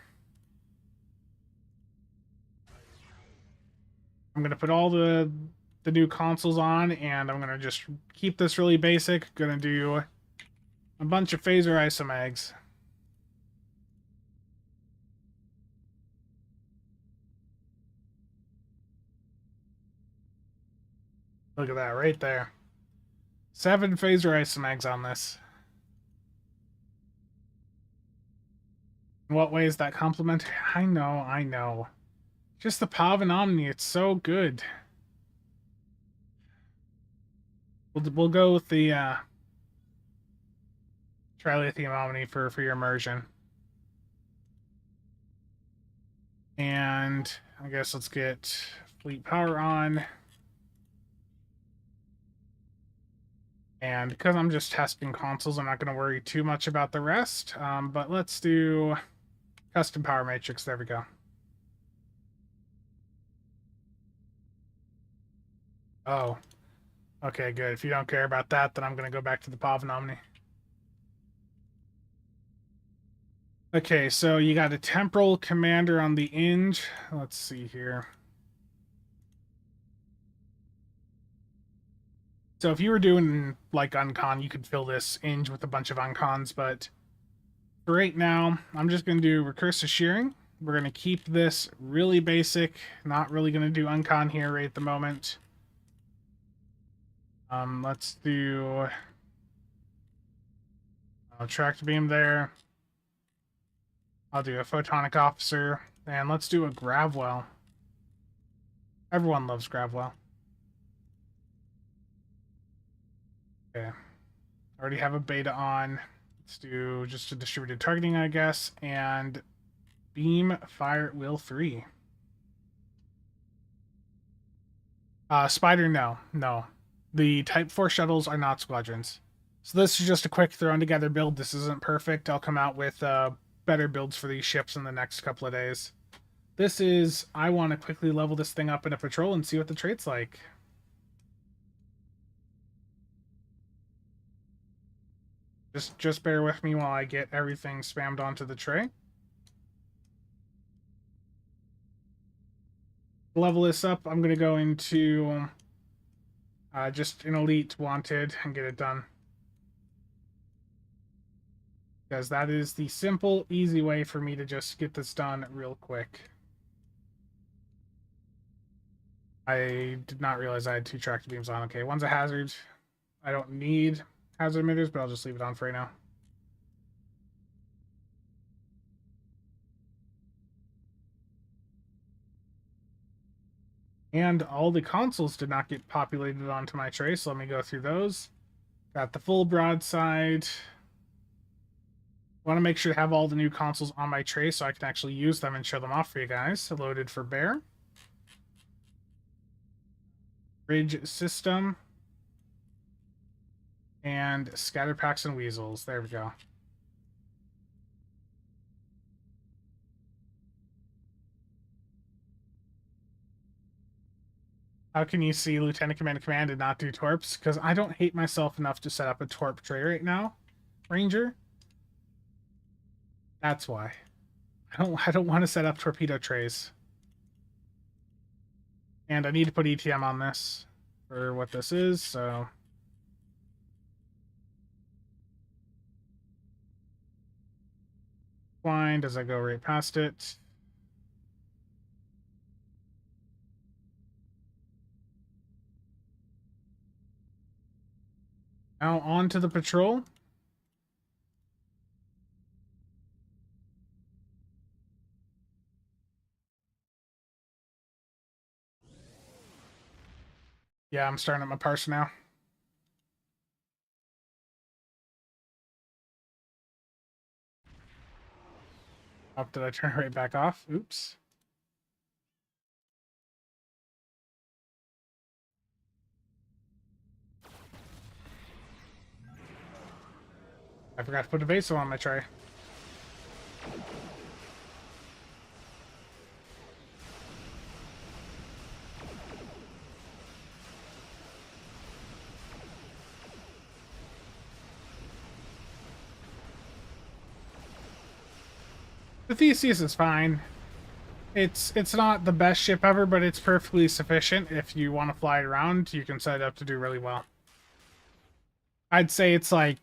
I'm going to put all the new consoles on, and I'm going to just keep this really basic. Going to do a bunch of phaser isomags. Look at that right there. 7 phaser isomags on this. In what way is that complimentary? I know. Just the Pav and Omni, it's so good. We'll go with the Trilithium Omni for your immersion. And I guess let's get Fleet Power on. And because I'm just testing consoles, I'm not going to worry too much about the rest. But let's do Custom Power Matrix. There we go. Oh. Okay, good. If you don't care about that, then I'm going to go back to the Pav and Omni. Okay, so you got a Temporal Commander on the Inge. Let's see here. So if you were doing, like, Uncon, you could fill this Inge with a bunch of Uncons, but for right now, I'm just going to do Recursive Shearing. We're going to keep this really basic. Not really going to do Uncon here right at the moment. Let's do Tract Beam there. I'll do a Photonic Officer, and let's do a Gravwell. Everyone loves Gravwell. Okay. I already have a beta on. Let's do just a distributed targeting, I guess, and Beam Fire at Will 3. Spider, no. The Type 4 shuttles are not squadrons. So this is just a quick thrown together build. This isn't perfect. I'll come out with better builds for these ships in the next couple of days. This is, I want to quickly level this thing up in a patrol and see what the trait's like. Just bear with me while I get everything spammed onto the tray. Level this up, I'm going to go into just an Elite Wanted and get it done. Because that is the simple, easy way for me to just get this done real quick. I did not realize I had 2 tractor beams on. Okay, one's a hazard. I don't need hazard emitters, but I'll just leave it on for right now. And all the consoles did not get populated onto my tray, so let me go through those. Got the full broadside. I want to make sure to have all the new consoles on my tray so I can actually use them and show them off for you guys. Loaded for Bear. Bridge System. And Scatter Packs and Weasels. There we go. How can you see Lieutenant Command and not do Torps? Because I don't hate myself enough to set up a Torp tray right now, Ranger. That's why. I don't want to set up torpedo trays. And I need to put ETM on this for what this is, so... Blind as I go right past it. Now on to the patrol. Yeah, I'm starting up my parser now. Oh, did I turn it right back off? Oops. I forgot to put a Vaso on my tray. The Theseus is fine. It's not the best ship ever, but it's perfectly sufficient. If you want to fly it around, you can set it up to do really well. I'd say it's like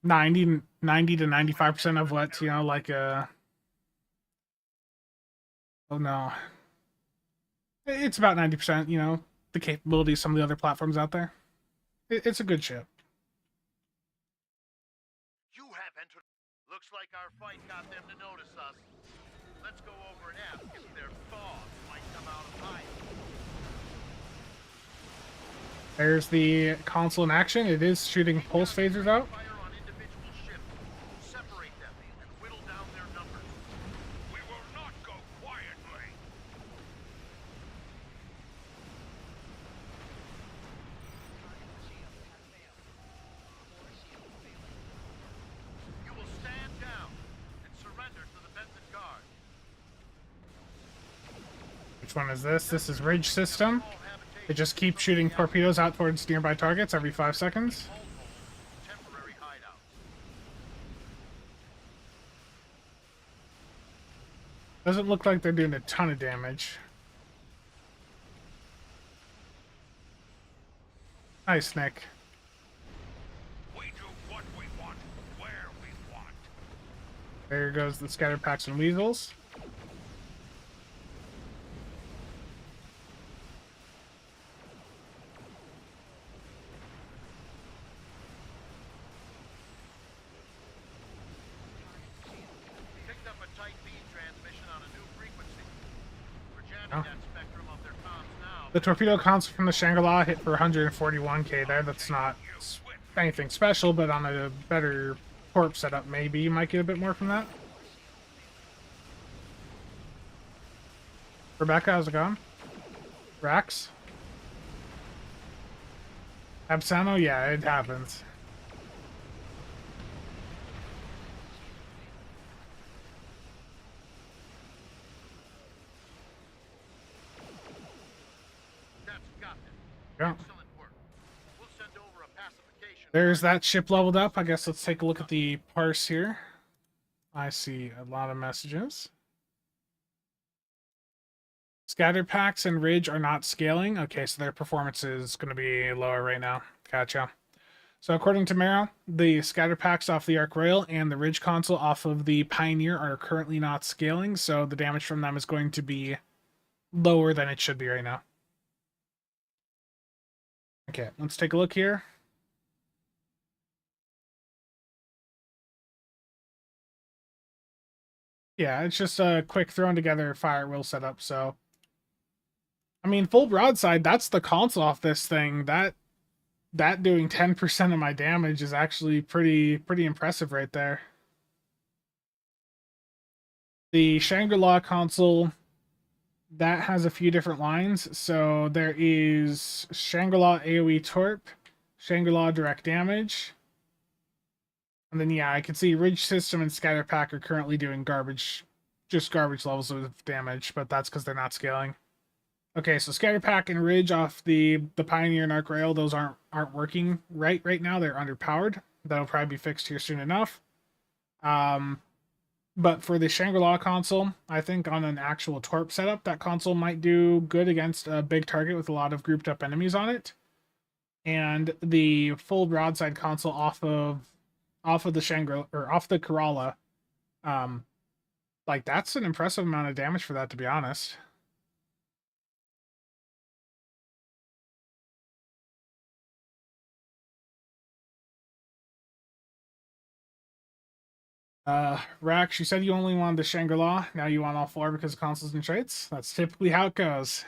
90 to 95% of what, you know, like a... Oh no. It's about 90%, you know, the capabilities of some of the other platforms out there. It's a good ship. You have entered. Looks like our fight got them to notice us. Let's go over and ask if their thaws might come out of hiding. There's the console in action. It is shooting pulse phasers out. Fire on individual ships. Separate them and whittle down their numbers. We will not go quietly. You will stand down and surrender to the Benson Guard. Which one is this? This is Ridge System. It just keeps shooting torpedoes out towards nearby targets every 5 seconds. Temporary hideout. Doesn't look like they're doing a ton of damage. Nice, Nick. We do what we want, where we want. There goes the scatter packs and weasels. Picked up a tight beam transmission on a new frequency. We're jamming that spectrum of their comms now. The torpedo console from the Shangri-La hit for 141k there. That's not anything special, but on a better torp setup, maybe you might get a bit more from that. Rebecca, how's it going? Rax? Absano? Yeah, it happens. That's got them. Yeah. Excellent work. We'll send over a pacification. There's that ship leveled up. I guess let's take a look at the parse here. I see a lot of messages. Scatter packs and Ridge are not scaling. Okay, so their performance is going to be lower right now. Gotcha. So according to Mero, the scatter packs off the Arc Rail and the Ridge console off of the Pioneer are currently not scaling, so the damage from them is going to be lower than it should be right now. Okay, let's take a look here. Yeah, it's just a quick thrown together fire wheel setup, so... I mean, full broadside, that's the console off this thing. That doing 10% of my damage is actually pretty impressive right there. The Shangri-La console, that has a few different lines. So there is Shangri-La AoE Torp, Shangri-La Direct Damage. And then, yeah, I can see Ridge System and Scatter Pack are currently doing just garbage levels of damage, but that's because they're not scaling. Okay, so Scatter Pack and Ridge off the Pioneer and Arc Rail, those aren't working right now. They're underpowered. That'll probably be fixed here soon enough. But for the Shangri-La console, I think on an actual Torp setup, that console might do good against a big target with a lot of grouped up enemies on it. And the full broadside console off of the Shangri-La or off the Kerala, like that's an impressive amount of damage for that, to be honest. Rax, you said you only wanted the Shangri-La. Now you want all four because of consoles and traits. That's typically how it goes.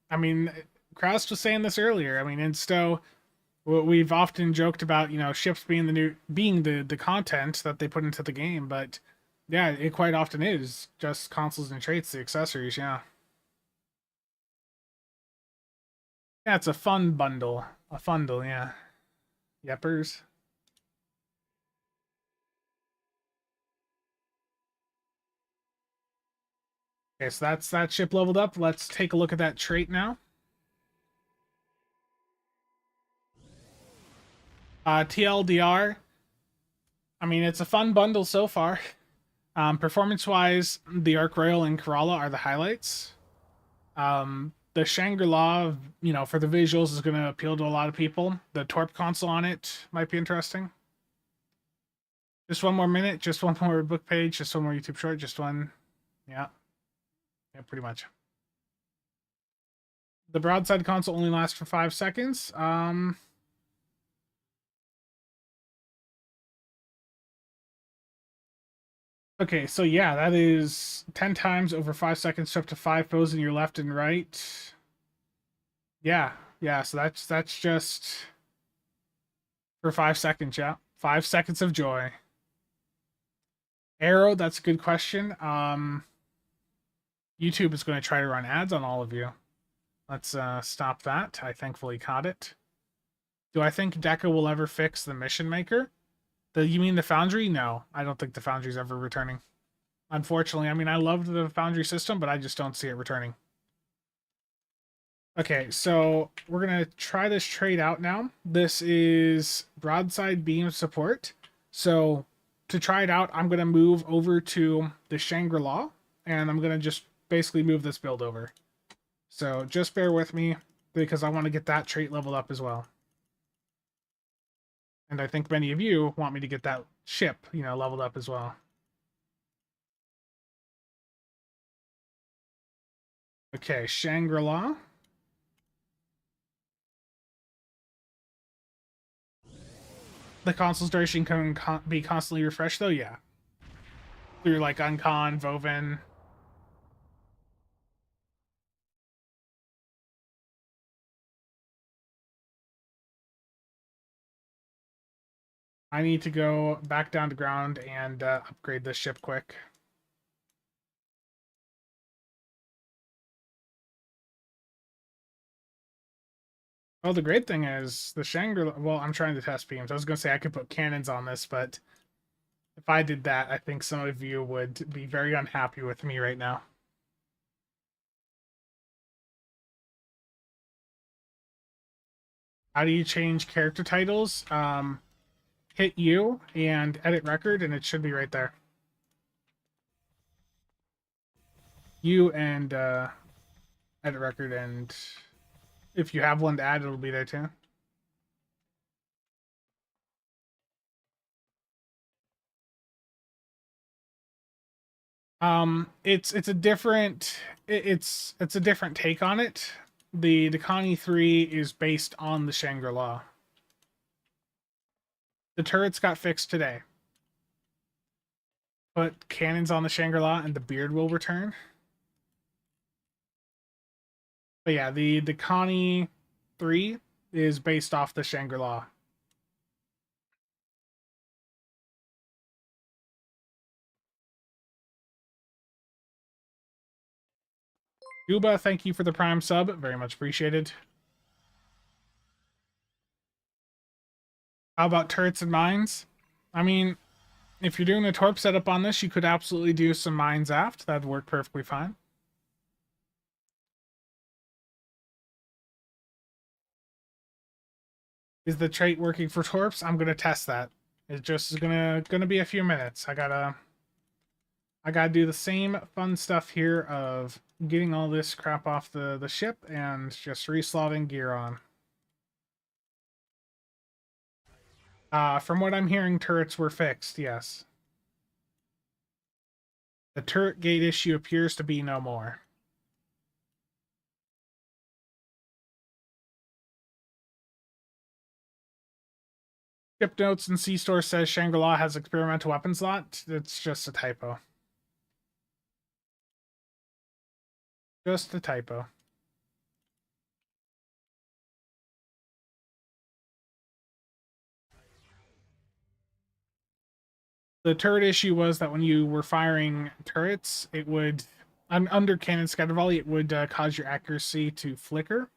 I mean, Kraus was saying this earlier. I mean, in Stowe, we've often joked about, you know, ships being the content that they put into the game, but yeah, it quite often is just consoles and traits, the accessories. Yeah. Yeah, it's a fun bundle. A fundle, yeah. Yepers. Okay, so that's that ship leveled up. Let's take a look at that trait now. TLDR. I mean, it's a fun bundle so far. Performance-wise, the Arc Rail and Kerala are the highlights. The Shangri-La, you know, for the visuals is going to appeal to a lot of people. The Torp console on it might be interesting. Just one more minute, just one more book page, just one more YouTube short, just one. Yeah. Yeah, pretty much. The broadside console only lasts for 5 seconds. Okay, so yeah, that is 10 times over 5 seconds, up to 5 foes in your left and right. Yeah, yeah, so that's just for 5 seconds, yeah. 5 seconds of joy. Arrow, that's a good question. YouTube is going to try to run ads on all of you. Let's stop that. I thankfully caught it. Do I think Deca will ever fix the mission maker? You mean the Foundry? No, I don't think the Foundry's ever returning. Unfortunately, I mean, I loved the Foundry system, but I just don't see it returning. Okay, so we're going to try this trade out now. This is broadside beam support. So to try it out, I'm going to move over to the Shangri-La, and I'm going to just basically move this build over. So just bear with me, because I want to get that trait leveled up as well. And I think many of you want me to get that ship, you know, leveled up as well. Okay, Shangri-La. The console's duration can be constantly refreshed, though, yeah. Through, like, Uncon, Voven. I need to go back down to ground and upgrade this ship quick. Oh, the great thing is the Shangri-La... Well, I'm trying to test beams. I was going to say I could put cannons on this, but if I did that, I think some of you would be very unhappy with me right now. How do you change character titles? Hit U and edit record, and it should be right there. U and edit record, and if you have one to add, it'll be there too. It's a different it's a different take on it. The Connie 3 is based on the Shangri-La. The turrets got fixed today. Put cannons on the Shangri-La and the beard will return. But yeah, the Connie 3 is based off the Shangri-La. Uba, thank you for the Prime sub. Very much appreciated. How about turrets and mines? I mean, if you're doing a torp setup on this, you could absolutely do some mines aft. That'd work perfectly fine. Is the trait working for torps? I'm gonna test that. It just is gonna be a few minutes. I gotta do the same fun stuff here of getting all this crap off the ship and just reslotting gear on. From what I'm hearing, turrets were fixed, yes. The turret gate issue appears to be no more. Ship notes and C-Store says Shangri-La has experimental weapon slot. It's just a typo. Just a typo. The turret issue was that when you were firing turrets, it would, under cannon scatter volley, it would cause your accuracy to flicker.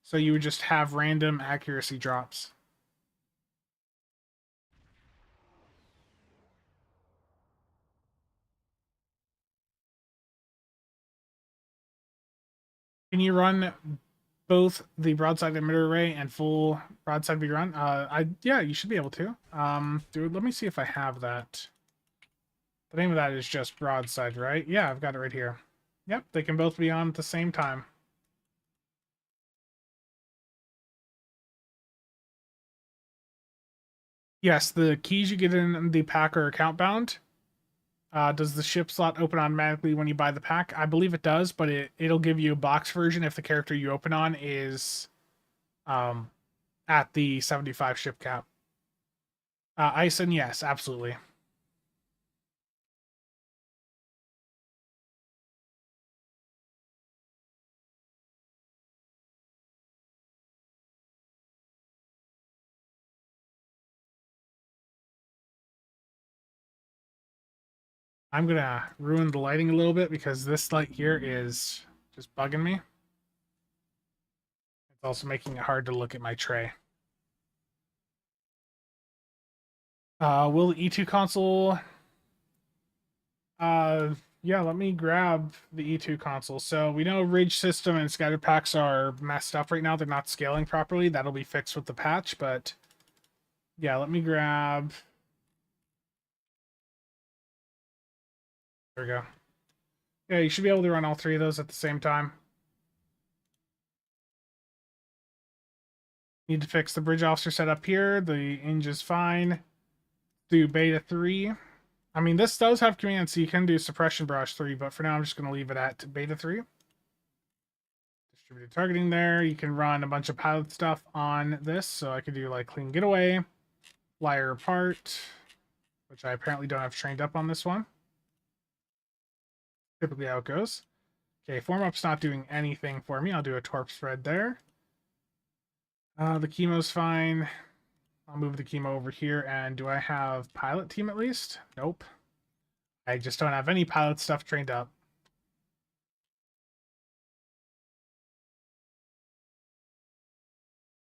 So you would just have random accuracy drops. Can you run both the broadside emitter array and full broadside be run? Yeah, you should be able to. Dude, let me see if I have that. The name of that is just broadside, right? Yeah, I've got it right here. Yep, they can both be on at the same time. Yes, the keys you get in the pack are account bound. Does the ship slot open automatically when you buy the pack? I believe it does, but it'll give you a box version if the character you open on is at the 75 ship cap. Ison, yes, absolutely. I'm gonna ruin the lighting a little bit because this light here is just bugging me. It's also making it hard to look at my tray. Will the E2 console... yeah, let me grab the E2 console. So we know Ridge System and Scatter Packs are messed up right now. They're not scaling properly. That'll be fixed with the patch, but... yeah, let me grab... there we go. Yeah, you should be able to run all three of those at the same time. Need to fix the bridge officer setup here. The hinge is fine. Do beta 3. I mean, this does have commands, so you can do suppression brush 3, but for now I'm just going to leave it at beta 3. Distributed targeting there. You can run a bunch of pilot stuff on this, so I could do like clean getaway, flyer apart, which I apparently don't have trained up on this one. Typically how it goes. Okay, form up's not doing anything for me. I'll do a torp spread there. The chemo's fine. I'll move the chemo over here. And do I have pilot team at least? Nope. I just don't have any pilot stuff trained up.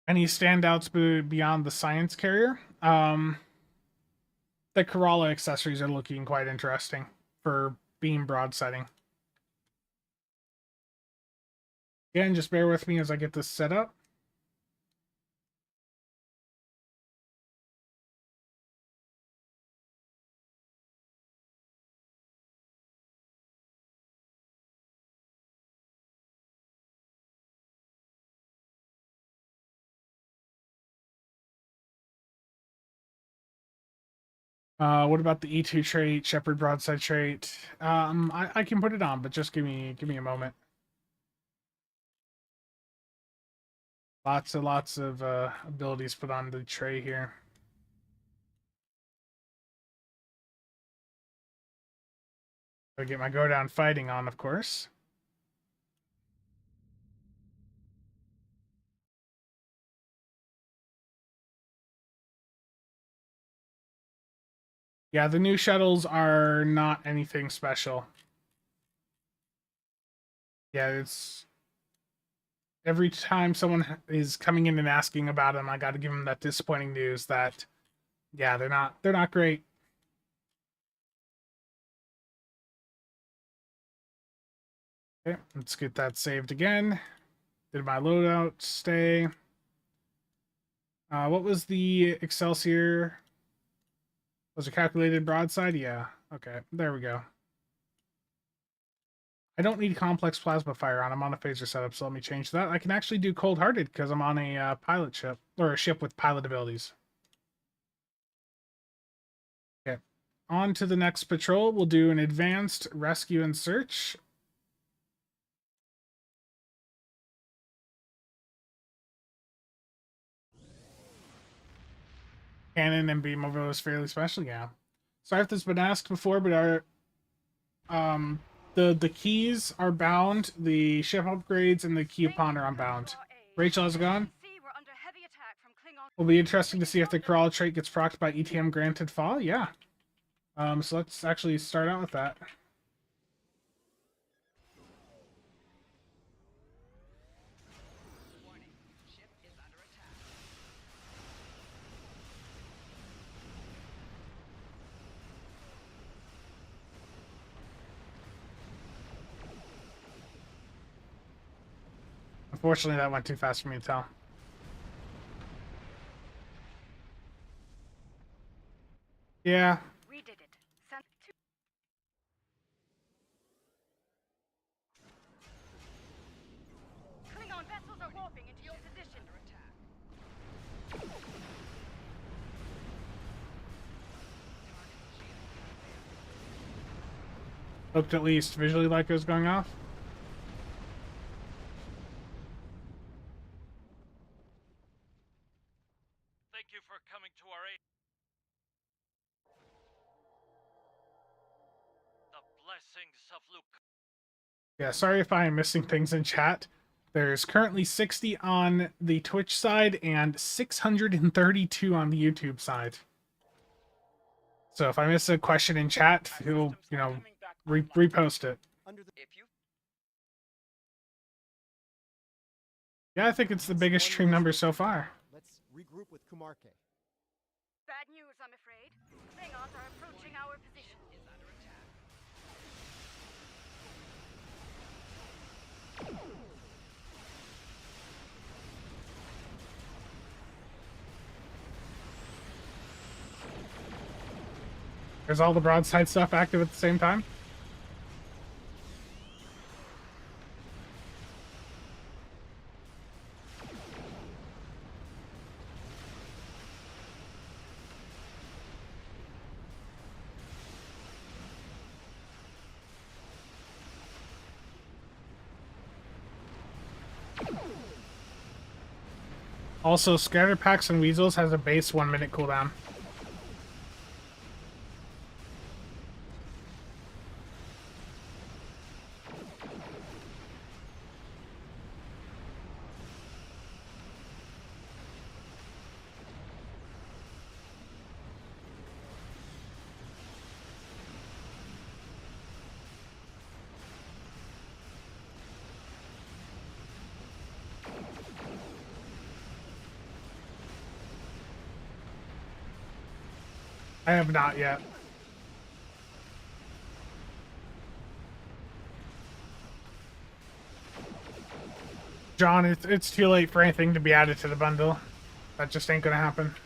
Any standouts beyond the science carrier? The Corolla accessories are looking quite interesting for beam broadsiding. Again, just bear with me as I get this set up. What about the E2 trait, Shepherd broadside trait? I can put it on, but just give me a moment. Lots of abilities put on the tray here. Gotta get my go down fighting on, of course. Yeah, the new shuttles are not anything special. Yeah, it's... every time someone is coming in and asking about them, I gotta give them that disappointing news that, yeah, they're not great. Okay, let's get that saved again. Did my loadout stay? What was the Excelsior? Was it calculated broadside? Yeah. Okay, there we go. I don't need complex plasma fire on. I'm on a phaser setup, so let me change that. I can actually do cold-hearted because I'm on a pilot ship, or a ship with pilot abilities. Okay, on to the next patrol. We'll do an advanced rescue and search. Cannon and beam over is fairly special, yeah. Sorry if this has been asked before, but our the keys are bound, the ship upgrades and the coupon are unbound. Rachel, how's it going? Will be interesting to see if the Corolla trait gets procced by ETM granted fall. Yeah. So let's actually start out with that. Unfortunately, that went too fast for me to tell. Yeah. We did it. Klingon vessels are warping into your position. Looked at least visually like it was going off. Thank you for coming to our aid. The blessings of Luke. Yeah, sorry if I am missing things in chat. There's currently 60 on the Twitch side and 632 on the YouTube side. So if I miss a question in chat, he'll, repost it. Yeah, I think it's the biggest stream number so far. Let's regroup with Kumarke. Bad news, I'm afraid. Klingons are approaching our position. There's all the broadside stuff active at the same time. Also, Scatter Packs and Weasels has a base 1 minute cooldown. I have not yet. John, it's too late for anything to be added to the bundle. That just ain't gonna happen.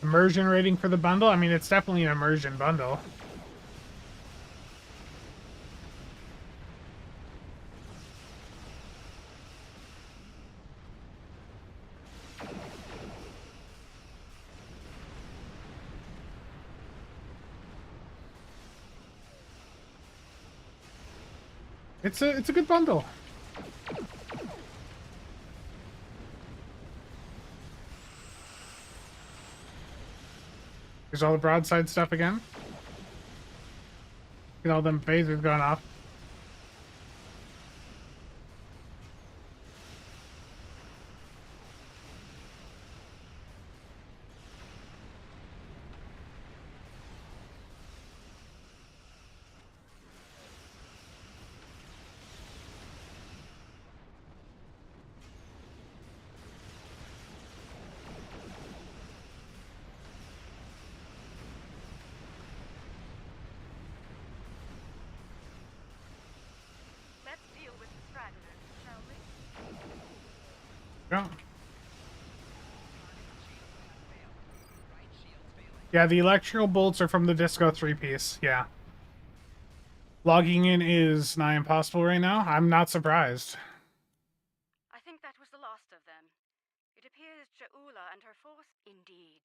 Immersion rating for the bundle? I mean, it's definitely an immersion bundle. It's a good bundle. There's all the broadside stuff again. Get all them phasers going off. Yeah, the electrical bolts are from the Disco 3-piece, yeah. Logging in is nigh impossible right now. I'm not surprised. I think that was the last of them. It appears Ja'ula and her force... Indeed.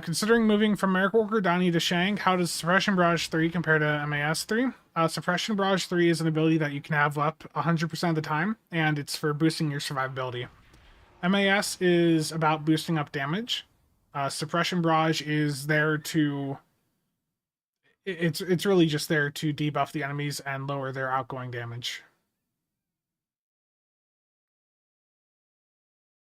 Considering moving from Merc Walker Donnie to Shang, how does Suppression Barrage 3 compare to MAS 3? Suppression Barrage 3 is an ability that you can have up 100% of the time, and it's for boosting your survivability. MAS is about boosting up damage. Suppression Barrage is there to... It's really just there to debuff the enemies and lower their outgoing damage.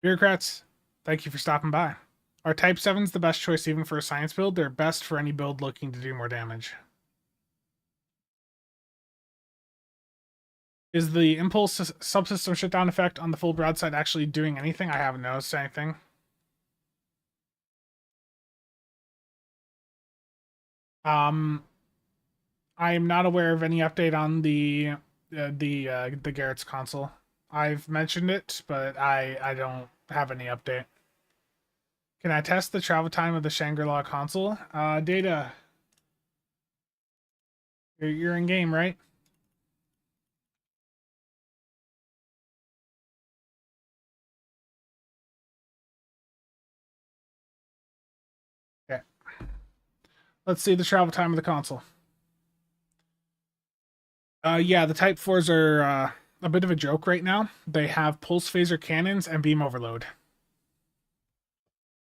Bureaucrats, thank you for stopping by. Are Type 7s the best choice even for a science build? They're best for any build looking to do more damage. Is the impulse subsystem shutdown effect on the full broadside actually doing anything? I haven't noticed anything. I am not aware of any update on the Garrett's console. I've mentioned it, but I don't have any update. Can I test the travel time of the Shangri-La console? Data. You're in game, right? Okay. Let's see the travel time of the console. Yeah, the Type 4s are a bit of a joke right now. They have pulse phaser cannons and beam overload.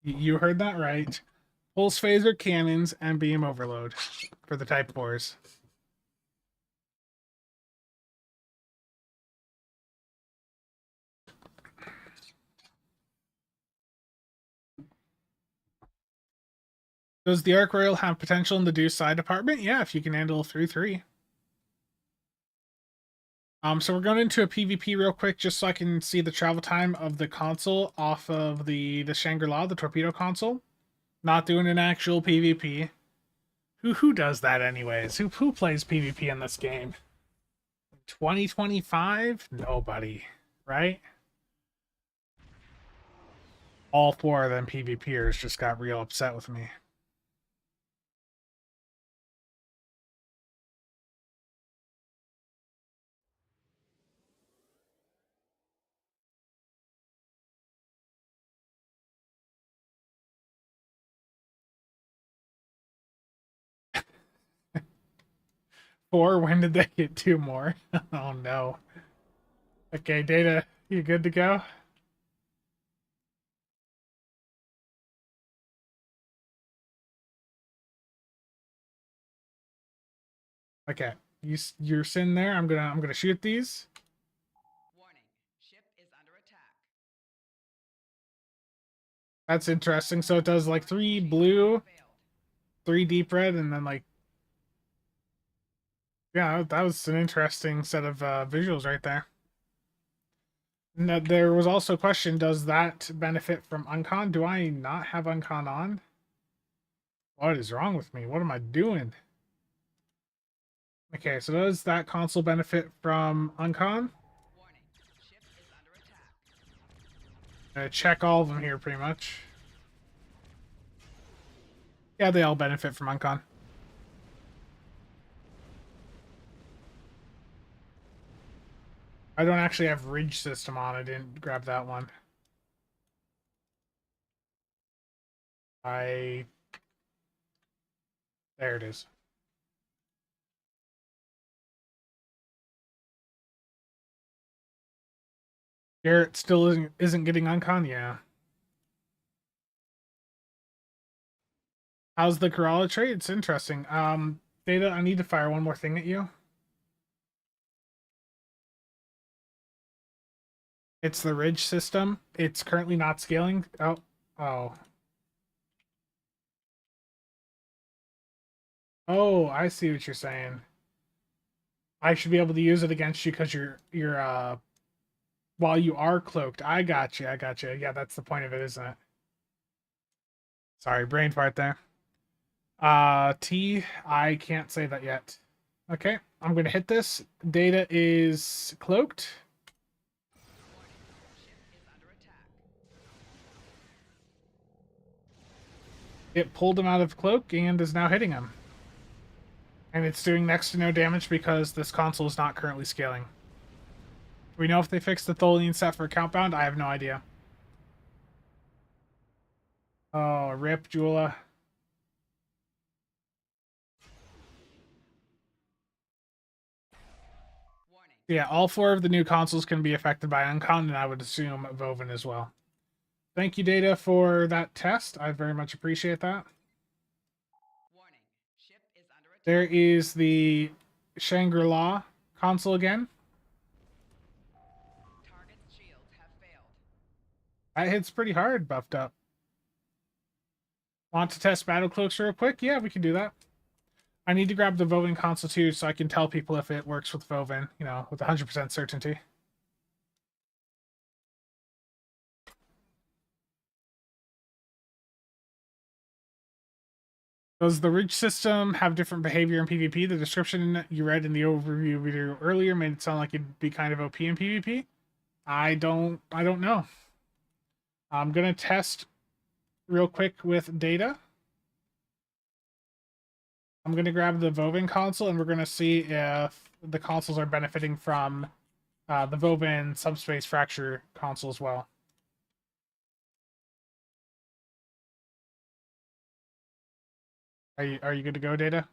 You heard that right. Pulse phaser cannons and beam overload for the Type 4s. Does the Arc Royal have potential in the Deuce side department? Yeah, if you can handle 3-3. So we're going into a PvP real quick, just so I can see the travel time of the console off of the Shangri-La, the torpedo console. Not doing an actual PvP. Who does that anyways? Who plays PvP in this game? 2025? Nobody, right? All 4 of them PvPers just got real upset with me. Four? When did they get 2 more? Oh no. Okay, Data, you good to go? Okay, you're sitting there. I'm gonna shoot these. Warning, ship is under attack. That's interesting. So it does like 3 blue, 3 deep red, and then like, yeah, that was an interesting set of visuals right there. Now, there was also a question: does that benefit from Uncon? Do I not have Uncon on? What is wrong with me? What am I doing? Okay, so does that console benefit from Uncon? Warning, ship is under attack. Check all of them here, pretty much. Yeah, they all benefit from Uncon. I don't actually have Ridge System on. I didn't grab that one. There it is. Garrett still isn't getting Uncon? Yeah. How's the Corolla trade? It's interesting. Data, I need to fire one more thing at you. It's the Ridge system. It's currently not scaling. Oh. Oh, I see what you're saying. I should be able to use it against you because you're while you are cloaked. I got you. Yeah, that's the point of it, isn't it? Sorry, brain fart there. T, I can't say that yet. Okay, I'm gonna hit this. Data is cloaked. It pulled him out of cloak and is now hitting him. And it's doing next to no damage because this console is not currently scaling. Do we know if they fixed the Tholian set for Countbound? I have no idea. Oh, rip, Jula. Yeah, all 4 of the new consoles can be affected by Uncon, and I would assume Voven as well. Thank you, Data, for that test. I very much appreciate that. Warning, ship is under attack. There is the Shangri-La console again. Target's shields have failed. That hits pretty hard, buffed up. Want to test battle cloaks real quick? Yeah, we can do that. I need to grab the Voven console too, so I can tell people if it works with Voven, you know, with 100% certainty. Does the Ridge system have different behavior in PvP? The description you read in the overview video earlier made it sound like it'd be kind of OP in PvP. I don't know. I'm gonna test real quick with Data. I'm gonna grab the Voven console and we're gonna see if the consoles are benefiting from the Voven subspace fracture console as well. Are you good to go, Data?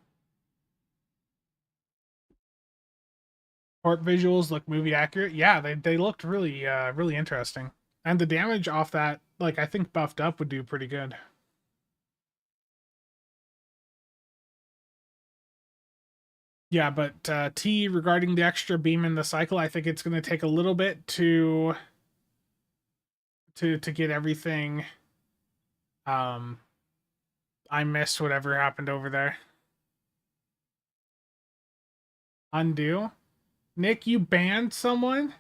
Torp visuals look movie accurate. Yeah, they looked really really interesting. And the damage off that, like, I think buffed up would do pretty good. Yeah, but T, regarding the extra beam in the cycle, I think it's going to take a little bit to get everything. I missed whatever happened over there. Undo. Nick, you banned someone?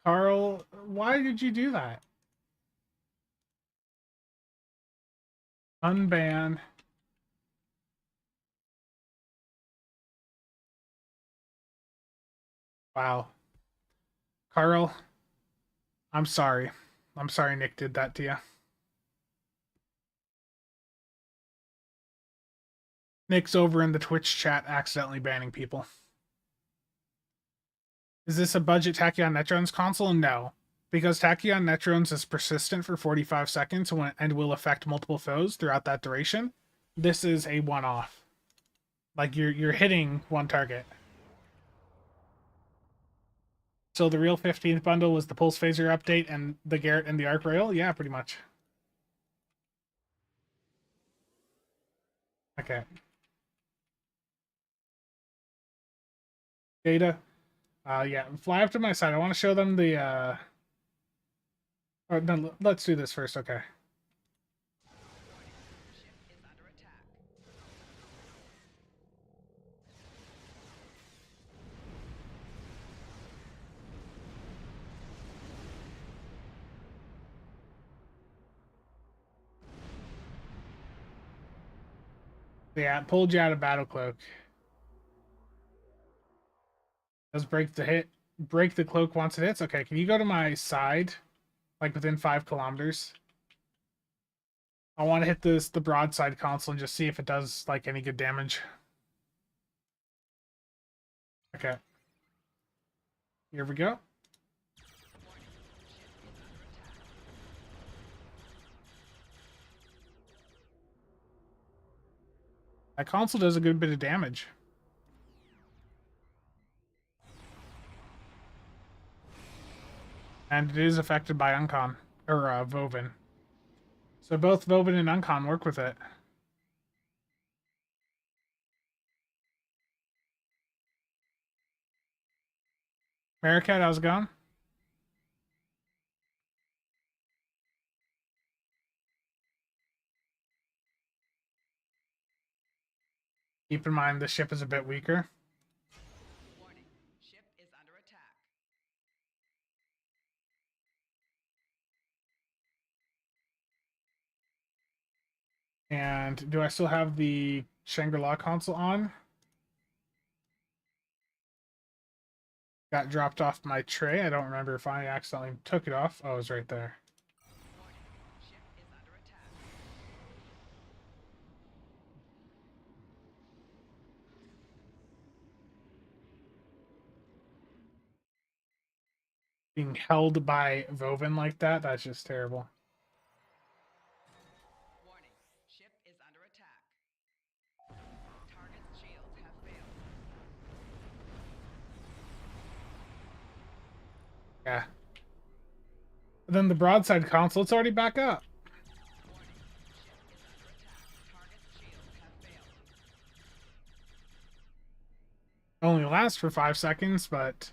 Carl, why did you do that? Unban. Wow. Carl, I'm sorry. I'm sorry Nick did that to you. Nick's over in the Twitch chat accidentally banning people. Is this a budget Tachyon Netrons console? No. Because Tachyon Netrons is persistent for 45 seconds and will affect multiple foes throughout that duration. This is a one-off. Like, you're hitting one target. So the real 15th bundle was the Pulse Phaser update and the Garrett and the Arc Rail? Yeah, pretty much. Okay. Data. Yeah, fly up to my side. I want to show them the, Oh, no, let's do this first, okay. Yeah, it pulled you out of Battle Cloak. Does break the cloak once it hits? Okay, can you go to my side? Like within 5 kilometers? I want to hit the broadside console and just see if it does like any good damage. Okay. Here we go. That console does a good bit of damage. And it is affected by Uncon, or Vovin. So both Vovin and Uncon work with it. Maricat, how's it going? Keep in mind the ship is a bit weaker. Warning, ship is under attack. And do I still have the Shangri-La console on? Got dropped off my tray. I don't remember if I accidentally took it off. Oh, it was right there. Warning, ship is under attack. Being held by Vovin like that, that's just terrible. Warning, ship is under attack. Target's shields have failed. Yeah. But then the broadside console, it's already back up. Warning, ship is under attack. Target's shields have failed. Only lasts for 5 seconds, but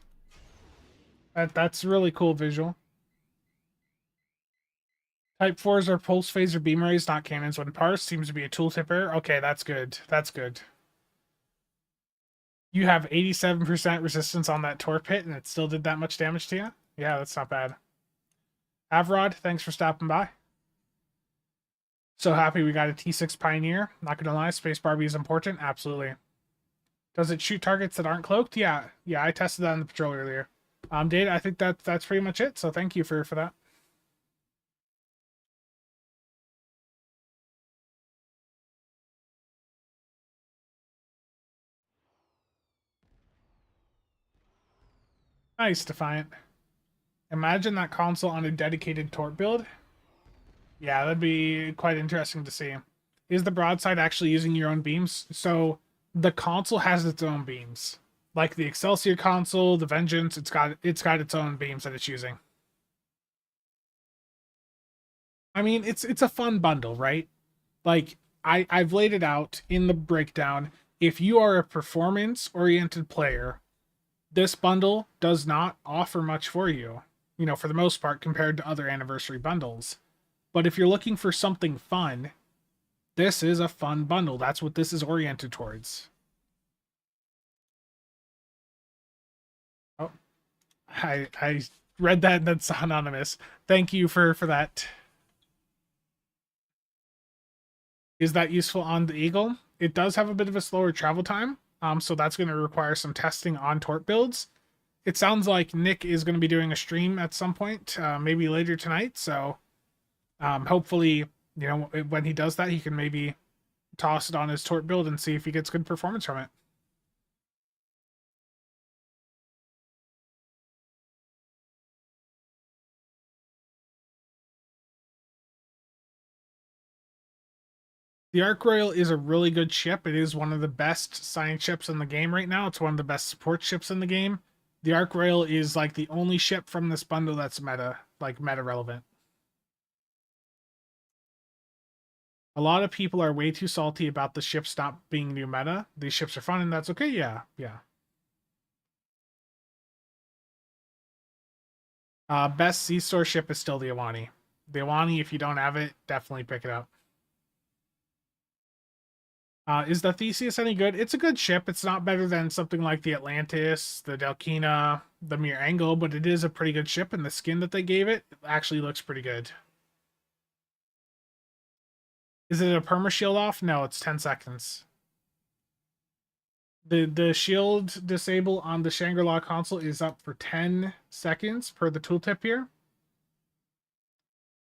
that's really cool visual. Type 4s are pulse phaser beam rays, not cannons. When parsed, seems to be a tooltip error. Okay, that's good. That's good. You have 87% resistance on that torp hit, and it still did that much damage to you? Yeah, that's not bad. Avrod, thanks for stopping by. So happy we got a T6 Pioneer. Not gonna lie, Space Barbie is important. Absolutely. Does it shoot targets that aren't cloaked? Yeah, I tested that on the patrol earlier. Data, I think that's pretty much it. So thank you for that. Nice, Defiant. Imagine that console on a dedicated torp build. Yeah, that'd be quite interesting to see. Is the broadside actually using your own beams? So the console has its own beams. Like the Excelsior console, the Vengeance, it's got its own beams that it's using. I mean, it's a fun bundle, right? Like I've laid it out in the breakdown. If you are a performance-oriented player, this bundle does not offer much for you, you know, for the most part compared to other anniversary bundles. But if you're looking for something fun, this is a fun bundle. That's what this is oriented towards. Oh, I read that and that's anonymous. Thank you for that. Is that useful on the Eagle? It does have a bit of a slower travel time, so that's going to require some testing on torp builds. It sounds like Nick is going to be doing a stream at some point, maybe later tonight, so hopefully, you know, when he does that, he can maybe toss it on his torp build and see if he gets good performance from it. The Ark Royal is a really good ship. It is one of the best science ships in the game right now. It's one of the best support ships in the game. The Ark Royal is like the only ship from this bundle that's meta relevant. A lot of people are way too salty about the ships not being new meta. These ships are fun and that's okay. Yeah. Best C-Store ship is still the Iwani. The Iwani, if you don't have it, definitely pick it up. Is the Theseus any good? It's a good ship. It's not better than something like the Atlantis, the Delkina, the Mere Angle, but it is a pretty good ship, and the skin that they gave it actually looks pretty good. Is it a perma shield off? No, it's 10 seconds. The shield disable on the Shangri-La console is up for 10 seconds per the tooltip here.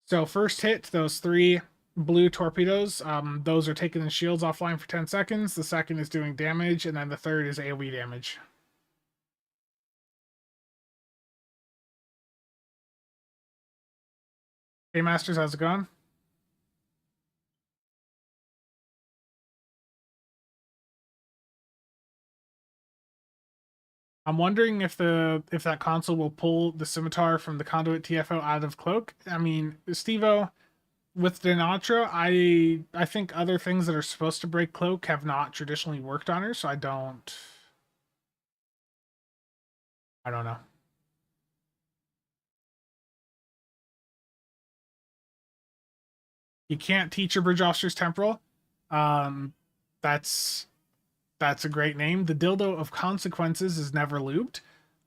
So first hit, those 3 blue torpedoes, those are taking the shields offline for 10 seconds. The second is doing damage, and then the third is AoE damage. Hey Masters, how's it going? I'm wondering if that console will pull the scimitar from the conduit TFO out of Cloak. I mean, Stevo, with Denatra, I think other things that are supposed to break Cloak have not traditionally worked on her, so I don't know. You can't teach your bridge officers temporal. That's a great name. The dildo of consequences is never lubed.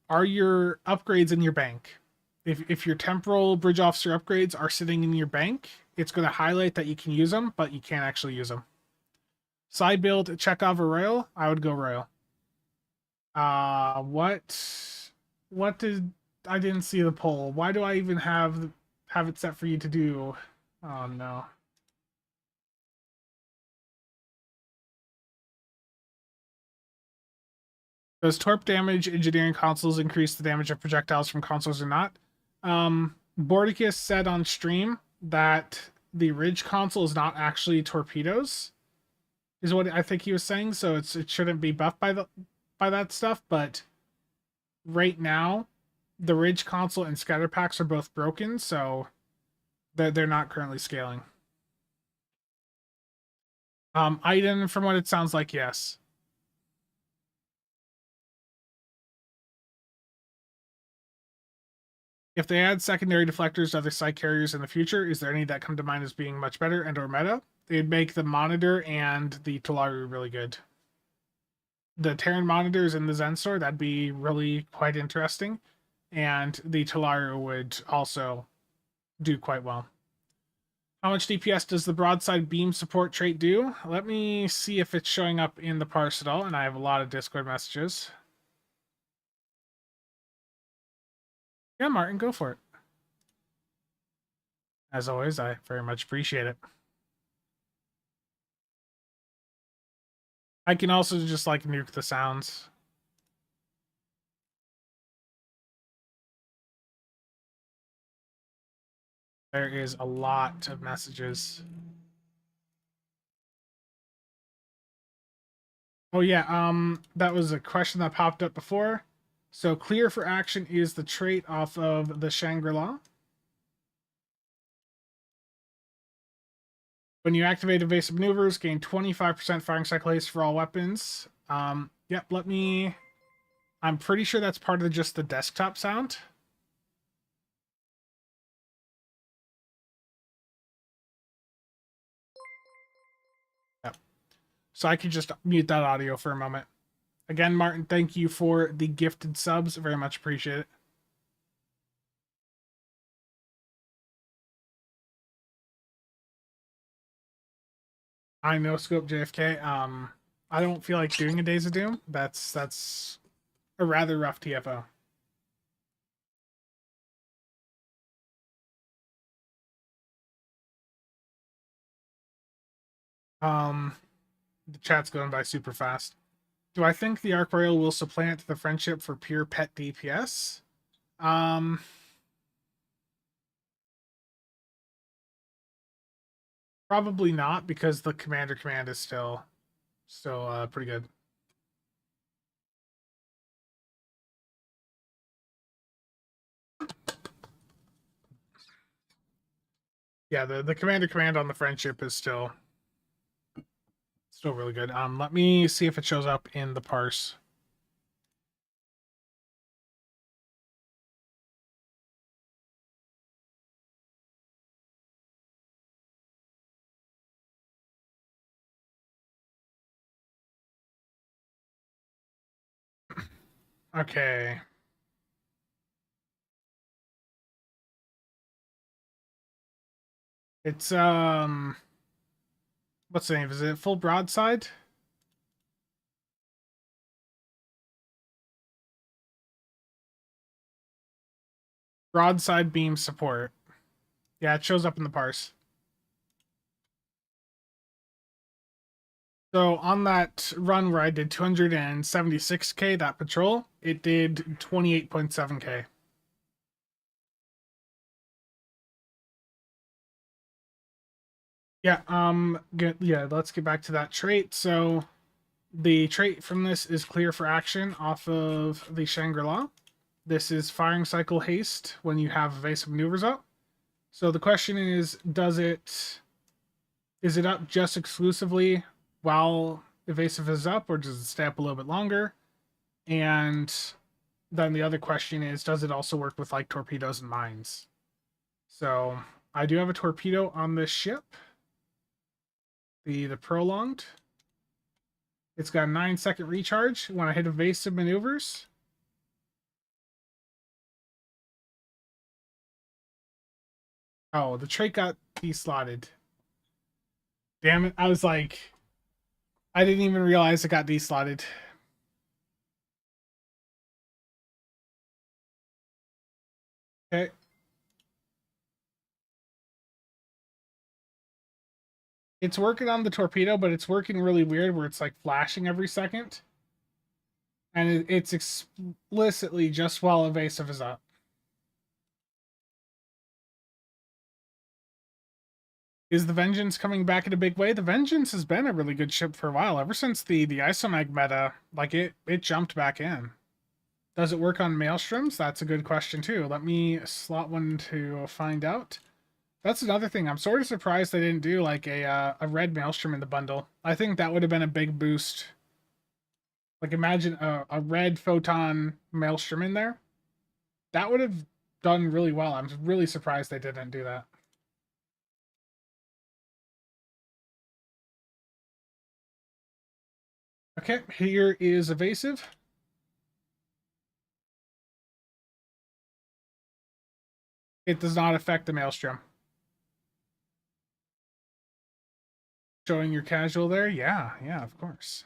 Are your upgrades in your bank? If your temporal bridge officer upgrades are sitting in your bank, it's going to highlight that you can use them, but you can't actually use them. Side build Chekhov or Royal? I would go Royal. What did I didn't see the poll. Why do I even have it set for you to do? Oh no. Does torp damage engineering consoles increase the damage of projectiles from consoles or not? Bordicus said on stream that the Ridge console is not actually torpedoes, is what I think he was saying. So it shouldn't be buffed by that stuff. But right now, the Ridge console and scatter packs are both broken, so they're not currently scaling. Iden, from what it sounds like, yes. If they add secondary deflectors to other side carriers in the future, is there any that come to mind as being much better and or meta? They'd make the Monitor and the Talaru really good. The Terran Monitors in the Zen store, that'd be really quite interesting. And the Talaru would also do quite well. How much DPS does the broadside beam support trait do? Let me see if it's showing up in the parse at all, and I have a lot of Discord messages. Yeah, Martin, go for it. As always, I very much appreciate it. I can also just like nuke the sounds. There is a lot of messages. Oh yeah, that was a question that popped up before. So clear for action is the trait off of the Shangri-La. When you activate evasive maneuvers, gain 25% firing cycle haste for all weapons. Yep, I'm pretty sure that's part of just the desktop sound. Yep. So I could just mute that audio for a moment. Again, Martin, thank you for the gifted subs. Very much appreciate it. I know Scope JFK. I don't feel like doing a Days of Doom. That's a rather rough TFO. The chat's going by super fast. Do I think the Arc Royal will supplant the friendship for pure pet DPS? Probably not, because the commander command is still pretty good. Yeah, the commander command on the friendship is still really good. Let me see if it shows up in the parse. Okay. It's what's the name? Is it full broadside? Broadside beam support. Yeah, it shows up in the parse. So on that run where I did 276k, that patrol, it did 28.7k. Yeah, let's get back to that trait. So the trait from this is clear for action off of the Shangri-La. This is firing cycle haste when you have evasive maneuvers up. So the question is it up just exclusively while evasive is up, or does it stay up a little bit longer? And then the other question is, does it also work with like torpedoes and mines? So I do have a torpedo on this ship. The prolonged. It's got a 9-second recharge when I hit evasive maneuvers. Oh, the trait got deslotted. Damn it. I was like, I didn't even realize it got deslotted. Okay. It's working on the torpedo, but it's working really weird where it's like flashing every second. And it's explicitly just while evasive is up. Is the Vengeance coming back in a big way? The Vengeance has been a really good ship for a while. Ever since the Isomag meta, like it jumped back in. Does it work on Maelstroms? That's a good question too. Let me slot one to find out. That's another thing. I'm sort of surprised they didn't do like a red Maelstrom in the bundle. I think that would have been a big boost. Like imagine a red Photon Maelstrom in there. That would have done really well. I'm really surprised they didn't do that. Okay, here is evasive. It does not affect the Maelstrom. Showing your casual there? Yeah, of course.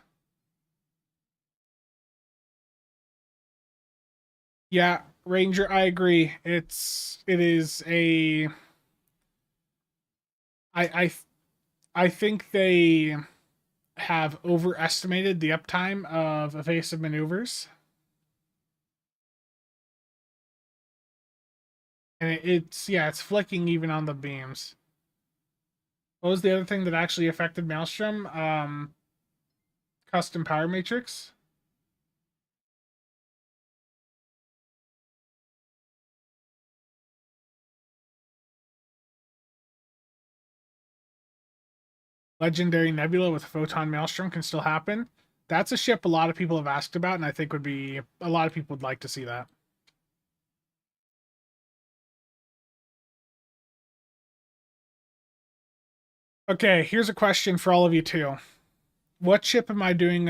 Yeah, Ranger, I agree. It is a I think they have overestimated the uptime of evasive maneuvers. And it's flicking even on the beams. What was the other thing that actually affected Maelstrom? Custom power matrix. Legendary Nebula with Photon Maelstrom can still happen. That's a ship a lot of people have asked about, and I think would be a lot of people would like to see that. Okay, here's a question for all of you too. What ship am I doing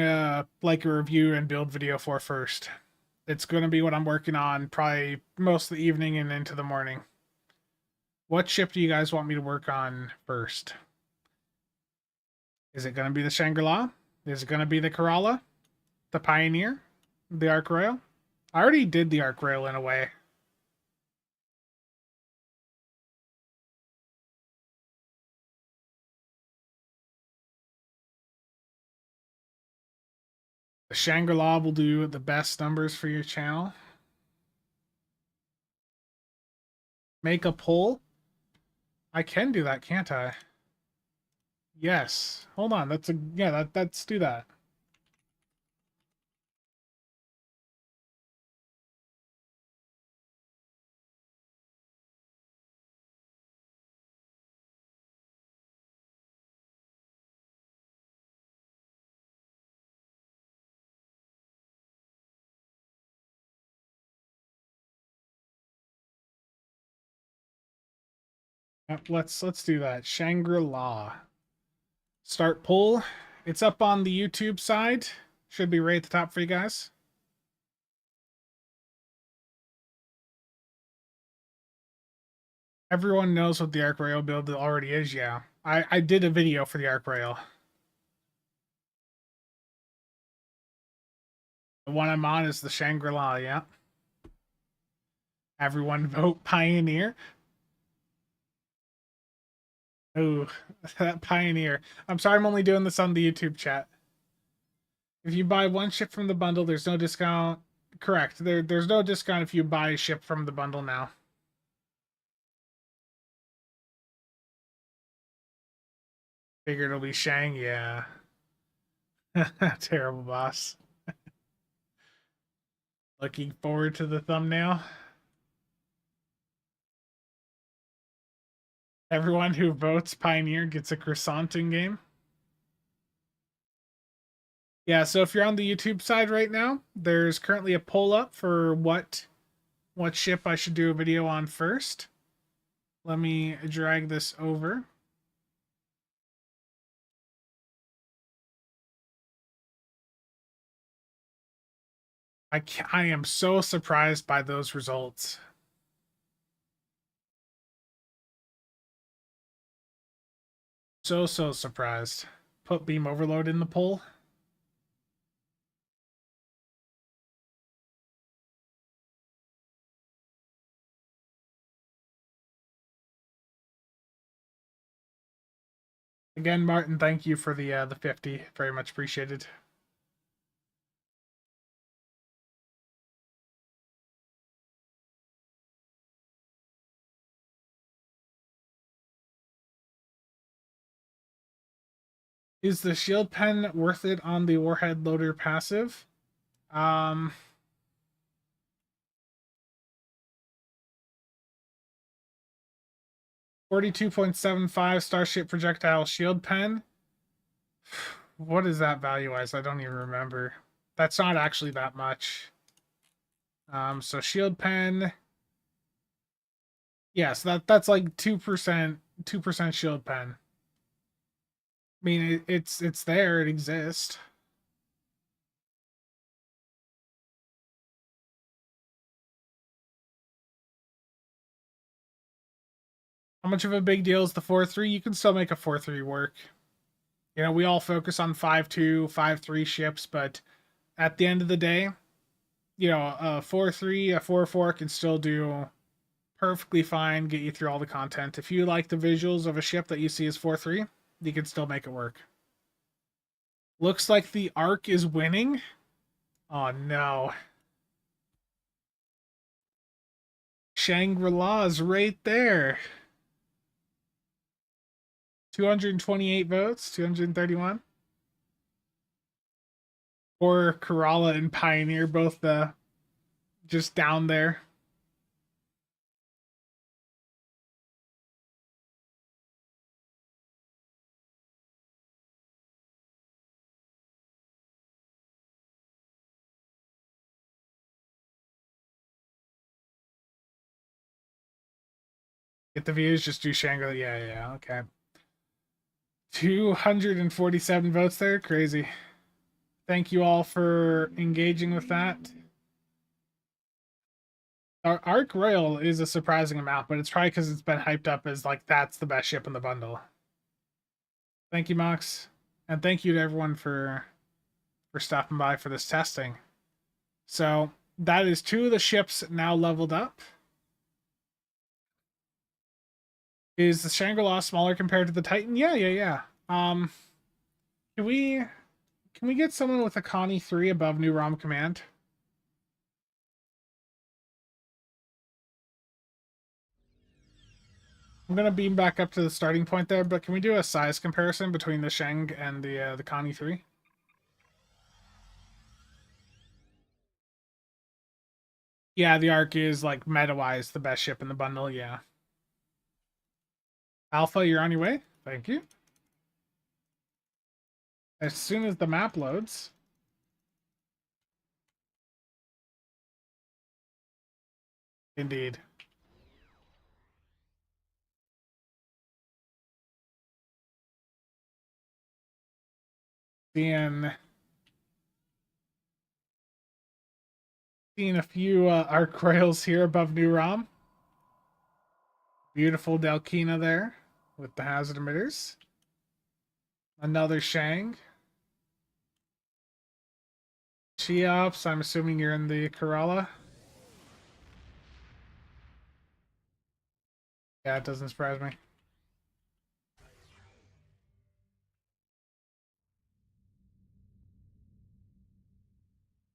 like a review and build video for first? It's going to be what I'm working on probably most of the evening and into the morning. What ship do you guys want me to work on first? Is it going to be the Shangri-La? Is it going to be the Kerala? The Pioneer? The Ark Royal? I already did the Ark Royal in a way. The Shangri-La will do the best numbers for your channel. Make a poll? I can do that, can't I? Yes. Hold on. That's a yeah, let's do that. Let's do that. Shangri-La. Start poll. It's up on the YouTube side. Should be right at the top for you guys. Everyone knows what the Ark Royal build already is, yeah. I did a video for the Ark Royal. The one I'm on is the Shangri-La, yeah. Everyone vote Pioneer. Oh, that Pioneer. I'm sorry I'm only doing this on the YouTube chat. If you buy one ship from the bundle, there's no discount. Correct. There's no discount if you buy a ship from the bundle now. Figured it'll be Shang, yeah. Terrible boss. Looking forward to the thumbnail. Everyone who votes Pioneer gets a croissant in game. Yeah, so if you're on the YouTube side right now, there's currently a poll up for what ship I should do a video on first. Let me drag this over. I am so surprised by those results. So surprised. Put beam overload in the poll. Again, Martin, thank you for the 50. Very much appreciated. Is the shield pen worth it on the warhead loader passive? 42.75 Starship projectile shield pen. What is that value-wise? I don't even remember. That's not actually that much. So shield pen. Yes, that's like 2% shield pen. I mean, it's there, it exists. How much of a big deal is the 4-3? You can still make a 4-3 work. You know, we all focus on 5-2, 5-3 ships, but at the end of the day, you know, a 4-3, a 4-4 can still do perfectly fine, get you through all the content. If you like the visuals of a ship that you see as 4-3, you can still make it work. Looks like the Ark is winning. Oh no. Shangri-La's right there. 228 votes, 231. Or Corolla and Pioneer, both just down there. Get the views, just do Shangri-La. Yeah, okay. 247 votes there, crazy. Thank you all for engaging with that. Our Ark Royal is a surprising amount, but it's probably because it's been hyped up as like that's the best ship in the bundle. Thank you, Mox, and thank you to everyone for stopping by for this testing. So that is 2 of the ships now leveled up. Is the Shangri-La smaller compared to the Titan? Yeah. Can we get someone with a Connie 3 above New ROM command? I'm gonna beam back up to the starting point there, but can we do a size comparison between the Shang and the Connie 3? Yeah, the Ark is like meta-wise the best ship in the bundle, yeah. Alpha, you're on your way. Thank you. As soon as the map loads. Indeed. Seeing a few Arc Royals here above New ROM. Beautiful Delkina there with the hazard emitters. Another Shang. Cheops, I'm assuming you're in the Corolla. Yeah, it doesn't surprise me.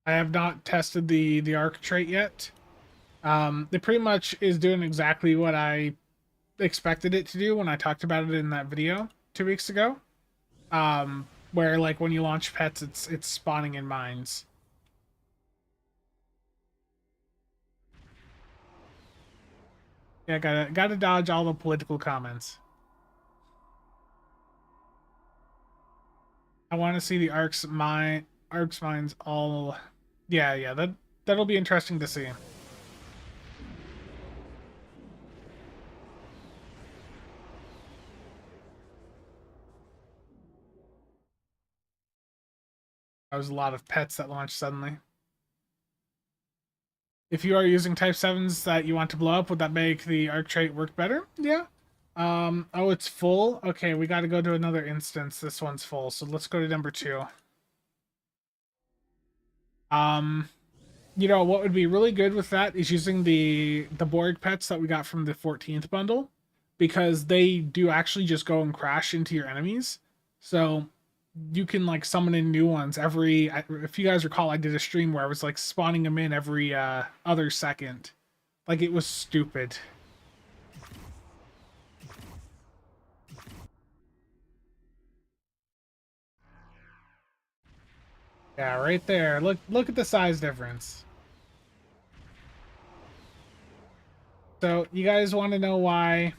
I have not tested the Arc trait yet. It pretty much is doing exactly what I expected it to do when I talked about it in that video 2 weeks ago. Where like when you launch pets, it's spawning in mines. Yeah, gotta dodge all the political comments. I want to see the Arc's mines all. Yeah, that'll be interesting to see. That was a lot of pets that launched suddenly. If you are using Type 7s that you want to blow up, would that make the Arc trait work better? Yeah. Oh, it's full? Okay, we gotta go to another instance. This one's full, so let's go to number 2. You know, what would be really good with that is using the Borg pets that we got from the 14th bundle, because they do actually just go and crash into your enemies. So you can like summon in new ones every, if you guys recall, I did a stream where I was like spawning them in every other second. Like, it was stupid. Yeah, right there. Look at the size difference. So you guys want to know why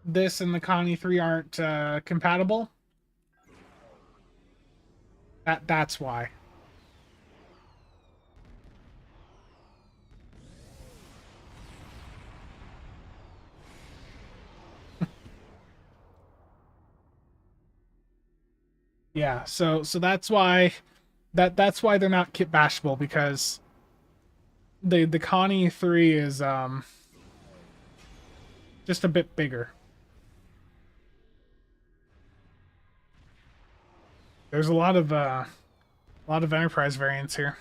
this and the Connie 3 aren't compatible? That's why. Yeah, so that's why that's why they're not kit bashable, because the Connie 3 is just a bit bigger. There's a lot of Enterprise variants here.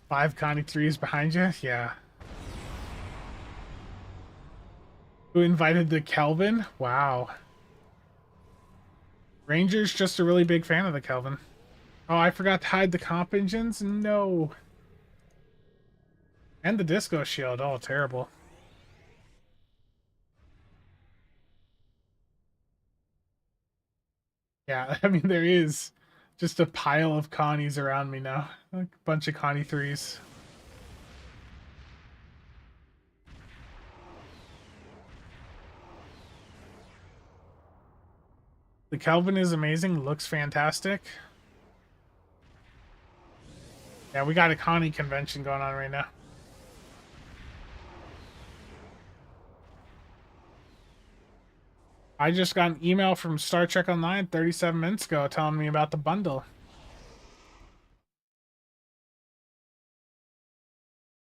5 Connie 3s behind you? Yeah. Who invited the Kelvin? Wow. Ranger's just a really big fan of the Kelvin. Oh, I forgot to hide the comp engines? No. And the disco shield. Oh, terrible. Yeah, I mean, there is just a pile of Connies around me now. Like a bunch of Connie 3s. The Kelvin is amazing, looks fantastic. Yeah, we got a Connie convention going on right now. I just got an email from Star Trek Online 37 minutes ago telling me about the bundle.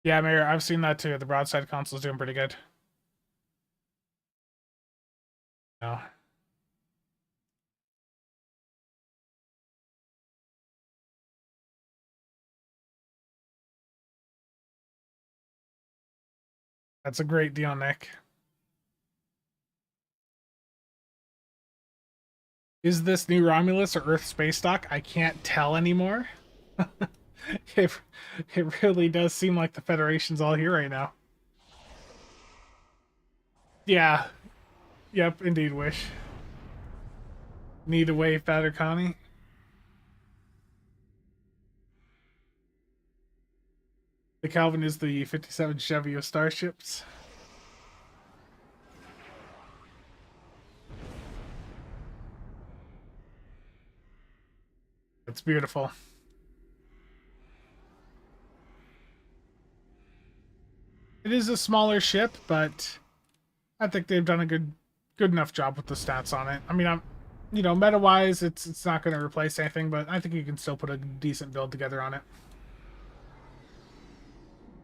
Yeah, Mayor, I've seen that too. The broadside console's doing pretty good. No. That's a great deal, Nick. Is this new Romulus or Earth space dock? I can't tell anymore. it really does seem like the Federation's all here right now. Yeah. Yep, indeed, Wish. Need a wave, Fatter Connie. The Calvin is the 57 Chevy of starships. It's beautiful. It is a smaller ship, but I think they've done a good enough job with the stats on it. I mean, meta-wise, it's not going to replace anything, but I think you can still put a decent build together on it.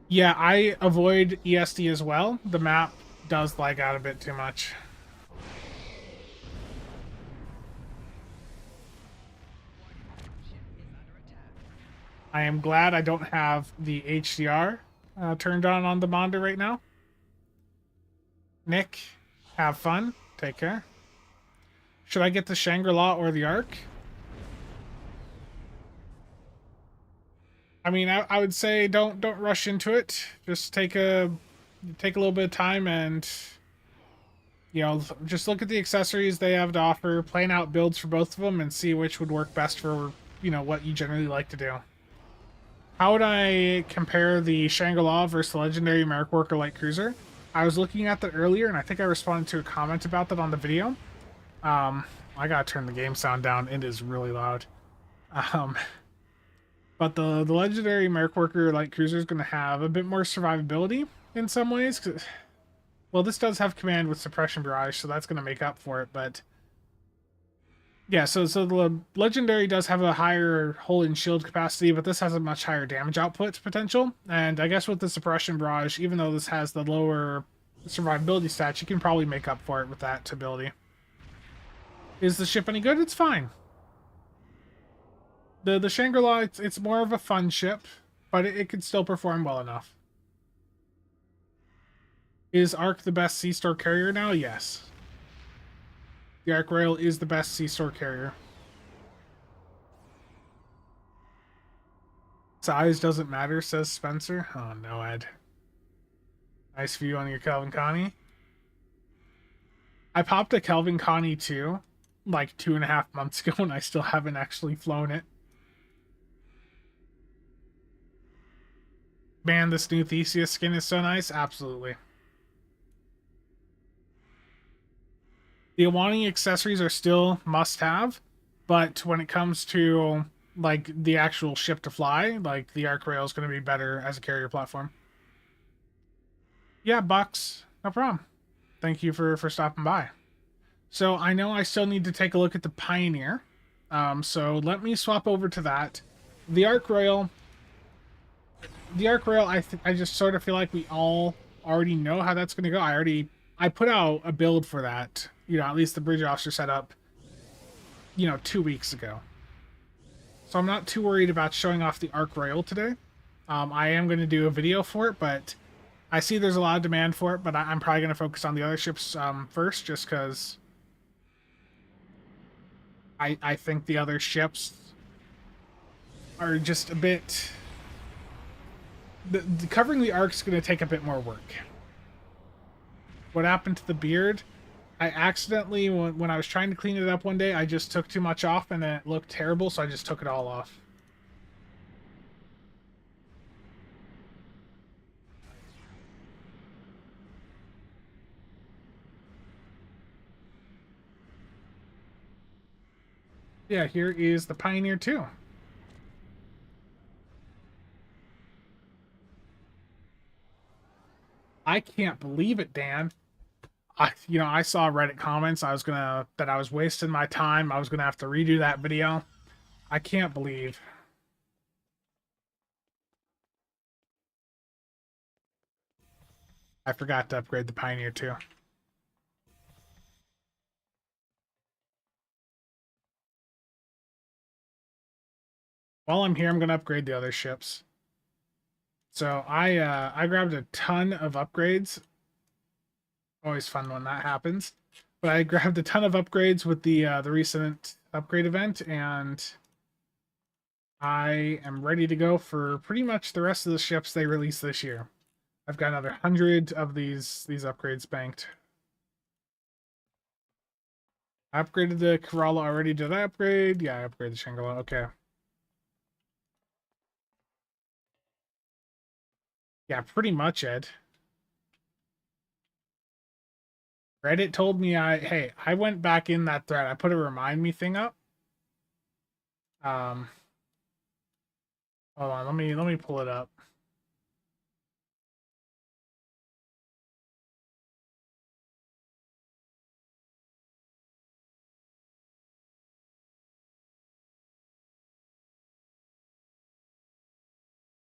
Yeah, I avoid ESD as well. The map does lag out a bit too much. I am glad I don't have the HDR turned on the monitor right now. Nick, have fun. Take care. Should I get the Shangri-La or the Ark? I mean, I would say don't rush into it. Just take a little bit of time and, you know, just look at the accessories they have to offer, plan out builds for both of them, and see which would work best for, you know, what you generally like to do. How would I compare the Shangri-La versus the legendary Merrick Worker Light Cruiser? I was looking at that earlier, and I think I responded to a comment about that on the video. I gotta turn the game sound down. It is really loud. But the legendary Merrick Worker Light Cruiser is going to have a bit more survivability in some ways. Well, this does have command with Suppression Barrage, so that's going to make up for it. But yeah, so the legendary does have a higher hull and shield capacity, but this has a much higher damage output potential. And I guess with the Suppression Barrage, even though this has the lower survivability stats, you can probably make up for it with that ability. Is the ship any good? It's fine. The Shangri-La, it's more of a fun ship, but it can still perform well enough. Is Ark the best C-Store carrier now? Yes. The Ark Rail is the best C-Store carrier. Size doesn't matter, says Spencer. Oh no, Ed. Nice view on your Kelvin Connie. I popped a Kelvin Connie too, like 2.5 months ago, and I still haven't actually flown it. Man, this new Theseus skin is so nice. Absolutely. The Awani accessories are still must-have, but when it comes to like the actual ship to fly, like the Ark Rail is going to be better as a carrier platform. Yeah, Bucks, no problem. Thank you for stopping by. So I know I still need to take a look at the Pioneer. So let me swap over to that. The Ark Rail. The Ark Rail, I just sort of feel like we all already know how that's going to go. I put out a build for that, you know, at least the bridge officer setup, you know, 2 weeks ago. So I'm not too worried about showing off the Ark Rail today. I am going to do a video for it, but I see there's a lot of demand for it, but I'm probably going to focus on the other ships first, just because I think the other ships are just a bit... Covering the Ark's going to take a bit more work. What happened to the beard? I accidentally, when I was trying to clean it up one day, I just took too much off and it looked terrible, so I just took it all off. Yeah, here is the Pioneer 2. I can't believe it, Dan. I saw Reddit comments. That I was wasting my time. I was gonna have to redo that video. I can't believe. I forgot to upgrade the Pioneer 2. While I'm here, I'm gonna upgrade the other ships. So I grabbed a ton of upgrades. Always fun when that happens. But I grabbed a ton of upgrades with the recent upgrade event, and I am ready to go for pretty much the rest of the ships they release this year. I've got another 100 of these upgrades banked. I upgraded the Corolla already. Did I upgrade? Yeah, I upgraded the Shangri-La. Okay. Yeah, pretty much, Ed. Reddit told me hey, I went back in that thread. I put a remind me thing up. Um Hold on, let me pull it up.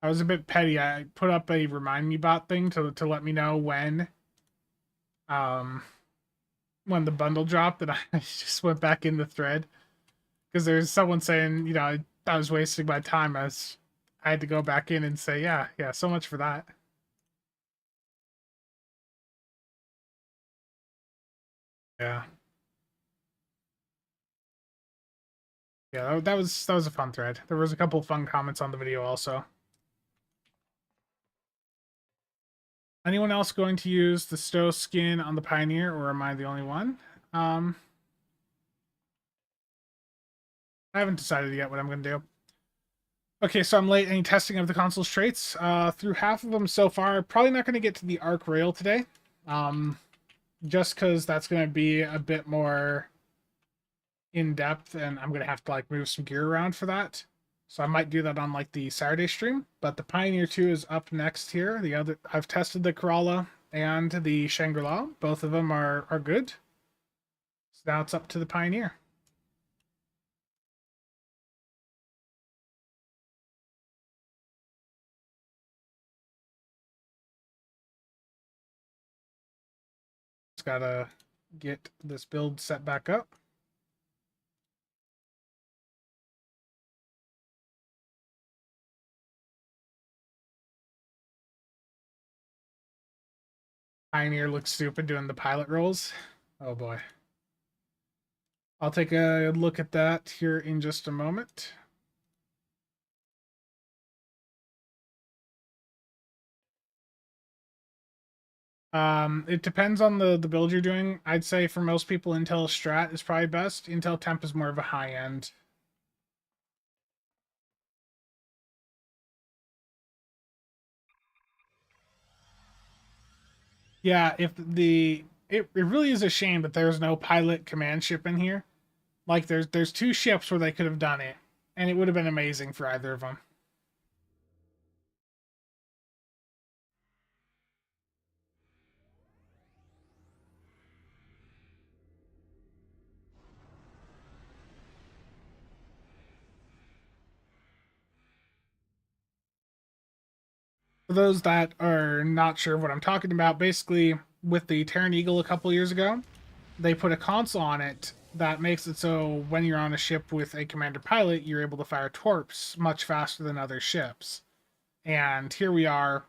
I was a bit petty. I put up a remind me bot thing to let me know um when the bundle dropped, and I just went back in the thread because there's someone saying, I was wasting my time as I had to go back in and say, yeah, so much for that. Yeah. Yeah, that was a fun thread. There was a couple fun comments on the video also. Anyone else going to use the Stowe skin on the Pioneer, or am I the only one? I haven't decided yet what I'm going to do. Okay, so I'm late. Any testing of the console's traits? Through half of them so far. Probably not going to get to the arc rail today. Just because that's going to be a bit more in depth, and I'm going to have to like move some gear around for that. So I might do that on like the Saturday stream. But the Pioneer 2 is up next here. I've tested the Corolla and the Shangri-La. Both of them are good. So now it's up to the Pioneer. Just gotta get this build set back up. Pioneer looks stupid doing the pilot rolls. Oh boy. I'll take a look at that here in just a moment. It depends on the build you're doing. I'd say for most people, Intel Strat is probably best. Intel Temp is more of a high end. Yeah, it really is a shame that there's no pilot command ship in here. Like there's two ships where they could have done it, and it would have been amazing for either of them. For those that are not sure what I'm talking about, basically with the Terran Eagle a couple years ago, they put a console on it that makes it so when you're on a ship with a commander pilot, you're able to fire torps much faster than other ships. And here we are,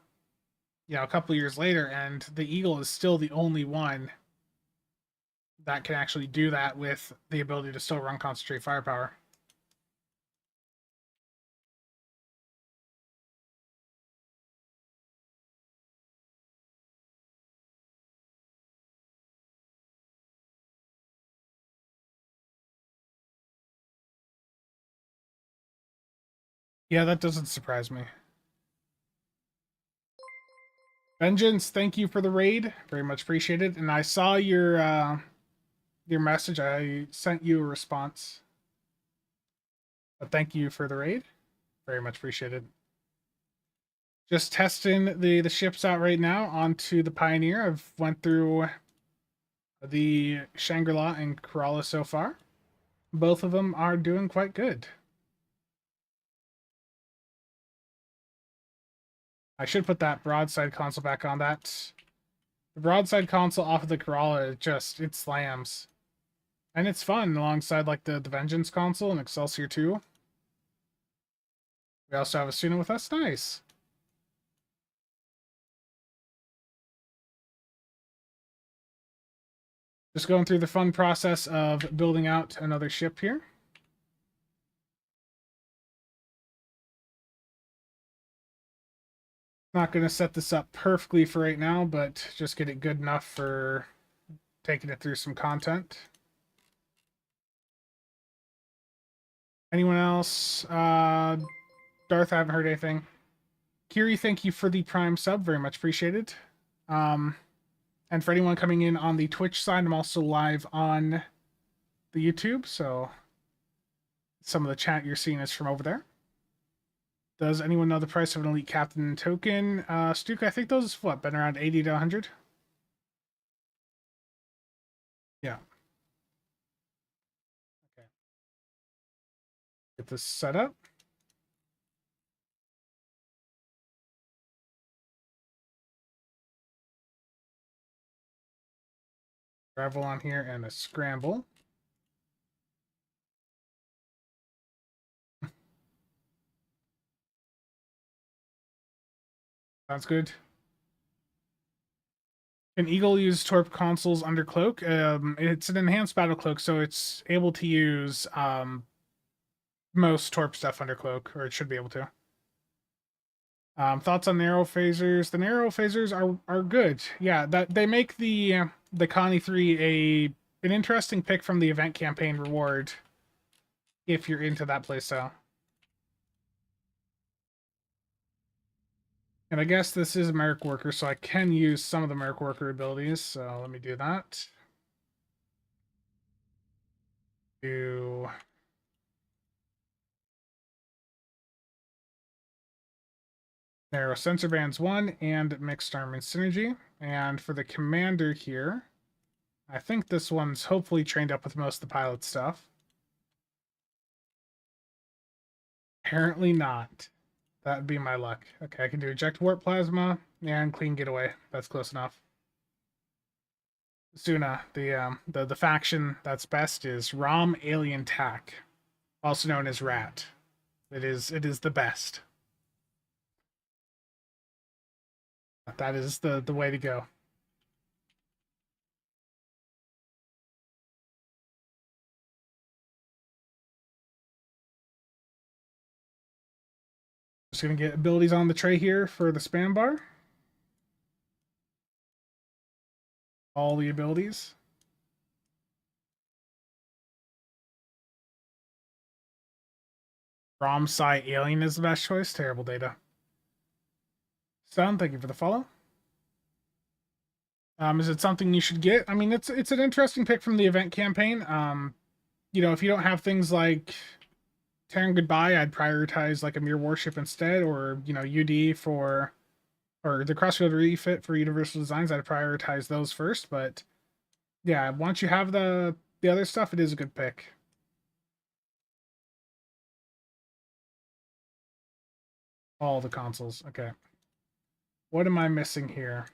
a couple years later, and the Eagle is still the only one that can actually do that with the ability to still run concentrate firepower. Yeah, that doesn't surprise me. Vengeance, thank you for the raid. Very much appreciated. And I saw your message. I sent you a response. But thank you for the raid. Very much appreciated. Just testing the ships out right now onto the Pioneer. I've went through the Shangri-La and Kerala so far. Both of them are doing quite good. I should put that broadside console back on. That the broadside console off of the Kerala, it slams. And it's fun alongside like the Vengeance console and Excelsior 2. We also have a student with us. Nice. Just going through the fun process of building out another ship here. Not going to set this up perfectly for right now, but just get it good enough for taking it through some content. Anyone else? Darth, I haven't heard anything. Kiri, thank you for the Prime sub. Very much appreciated. And for anyone coming in on the Twitch side, I'm also live on the YouTube, so some of the chat you're seeing is from over there. Does anyone know the price of an Elite Captain token? Stuka, I think those, what, been around 80 to 100? Yeah. Okay. Get this set up. Gravel on here and a scramble. Sounds good. Can Eagle use Torp consoles under cloak? It's an enhanced battle cloak, so it's able to use most Torp stuff under cloak, or it should be able to. Thoughts on narrow phasers? The narrow phasers are good. Yeah, that they make the Connie 3 an interesting pick from the event campaign reward if you're into that playstyle. And I guess this is a Merc Worker, so I can use some of the Merc Worker abilities, so let me do that. Do narrow sensor bands 1 and mixed armament synergy. And for the commander here, I think this one's hopefully trained up with most of the pilot stuff. Apparently not. That'd be my luck. Okay, I can do eject warp plasma and clean getaway. That's close enough. Suna, the faction that's best is Rom Alien Tac, also known as Rat. It is the best. That is the way to go. Just gonna get abilities on the tray here for the spam bar. All the abilities. Rom Psi Alien is the best choice. Terrible data. Stone, thank you for the follow. Is it something you should get? I mean, it's an interesting pick from the event campaign. You know, if you don't have things like Terran Goodbye, I'd prioritize like a Mir warship instead, or you know, UD or the Crossfield refit for Universal Designs. I'd prioritize those first, but yeah, once you have the other stuff, it is a good pick. All the consoles. Okay. What am I missing here?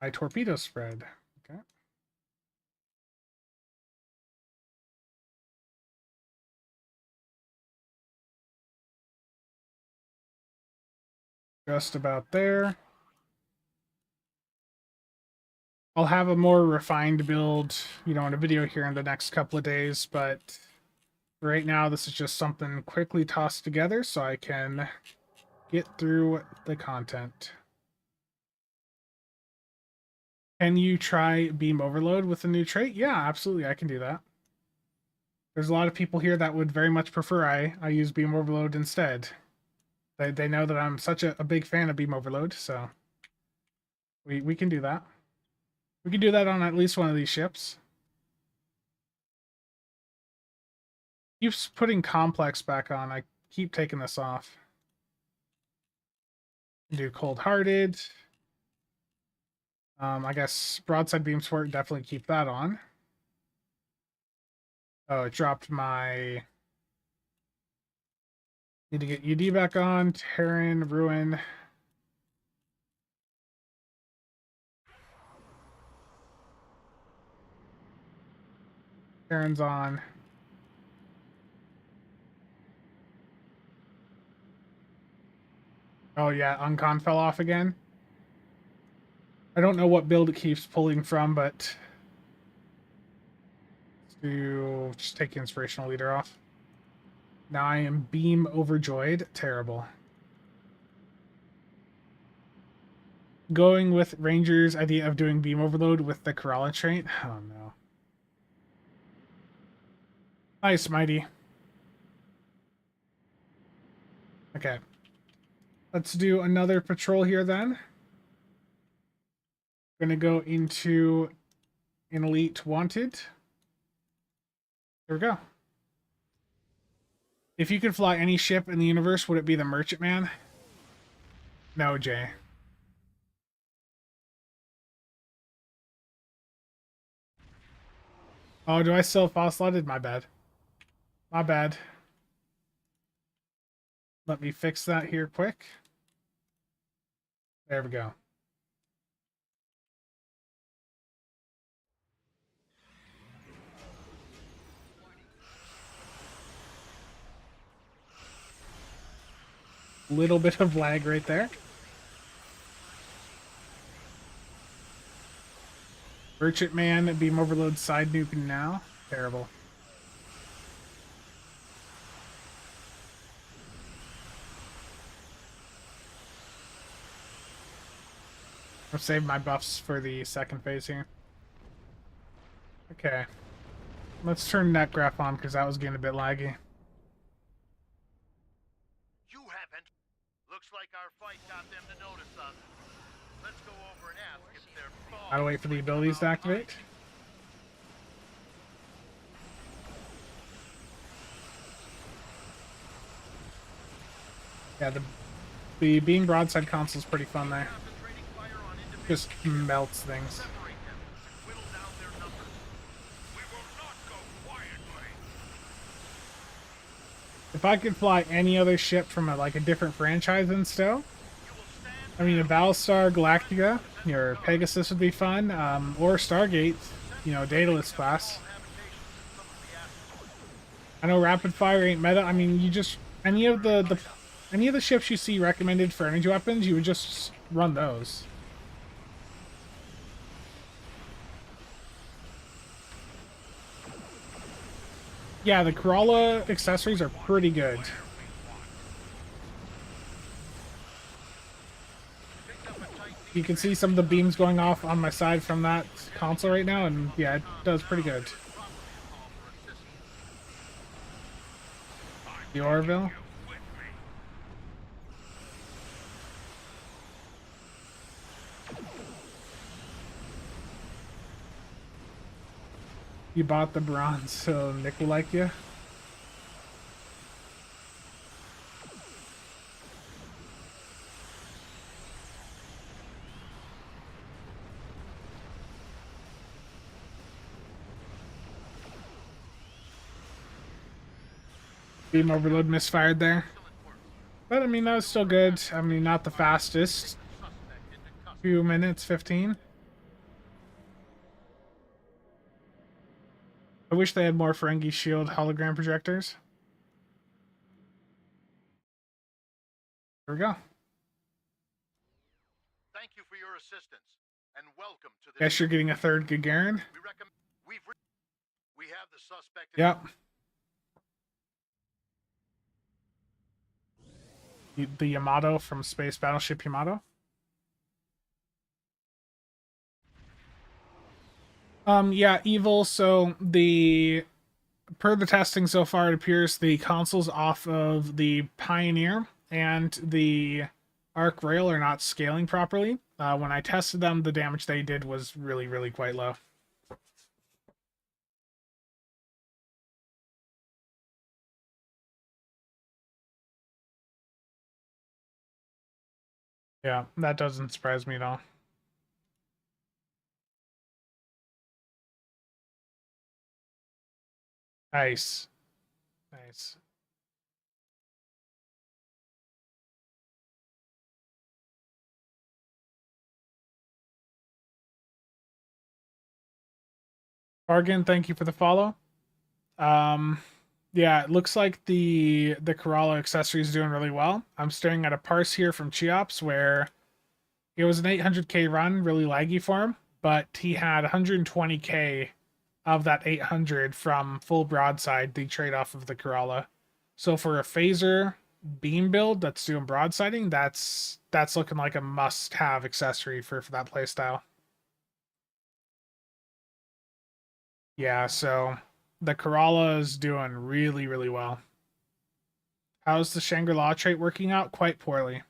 My torpedo spread. Okay. Just about there. I'll have a more refined build, you know, in a video here in the next couple of days, but right now this is just something quickly tossed together so I can get through the content. Can you try beam overload with a new trait? Yeah, absolutely, I can do that. There's a lot of people here that would very much prefer I use beam overload instead. They know that I'm such a big fan of beam overload, so we can do that. We can do that on at least one of these ships. Keeps putting complex back on. I keep taking this off. Do cold-hearted. I guess broadside beam support, definitely keep that on. Oh, it dropped my... Need to get UD back on. Terran, Ruin. Terran's on. Oh yeah, Uncon fell off again. I don't know what build it keeps pulling from, but to just take the inspirational leader off. Now I am beam overjoyed. Terrible. Going with Ranger's idea of doing beam overload with the Kerala trait. Oh no. Nice, Mighty. Okay. Let's do another patrol here then. We're going to go into an Elite Wanted. There we go. If you could fly any ship in the universe, would it be the Merchantman? No, Jay. Oh, do I still fall slotted? My bad. My bad. Let me fix that here quick. There we go. Little bit of lag right there. Merchantman, beam overload side nuke now. Terrible. I'll save my buffs for the second phase here. Okay. Let's turn net graph on because that was getting a bit laggy. You haven't. Looks like our fight got them to notice us. Let's go over and ask if they're thawed. Gotta wait for the abilities to activate. Yeah, the beam broadside console is pretty fun there. Just melts things. If I could fly any other ship from a different franchise than Stowe, I mean, a Battlestar Galactica or Pegasus would be fun, or Stargate, you know, Daedalus class. I know Rapid Fire ain't meta. I mean, you just any of the ships you see recommended for energy weapons, you would just run those. Yeah, the Kerala accessories are pretty good. You can see some of the beams going off on my side from that console right now, and yeah, it does pretty good. The Orville. You bought the bronze, so Nick will like you. Beam overload misfired there. But I mean, that was still good. I mean, not the fastest. 2 minutes, 15. I wish they had more Ferengi Shield hologram projectors. There we go. Thank you for your assistance, and welcome to the... Guess you're getting a third Gagarin. We have the suspect... Yep. The Yamato from Space Battleship Yamato. Yeah, evil. So the per the testing so far, it appears the consoles off of the Pioneer and the Arc Rail are not scaling properly. When I tested them, the damage they did was really, really quite low. Yeah, that doesn't surprise me at all. Nice. Nice. Bargain, thank you for the follow. Yeah, it looks like the Corolla accessory is doing really well. I'm staring at a parse here from Cheops where it was an 800k run, really laggy for him, but he had 120k of that 800 from full broadside, the trade-off of the Corolla. So for a phaser beam build that's doing broadsiding, that's looking like a must-have accessory for that playstyle. Yeah, so the Corolla is doing really, really well. How's the Shangri-La trait working out? Quite poorly.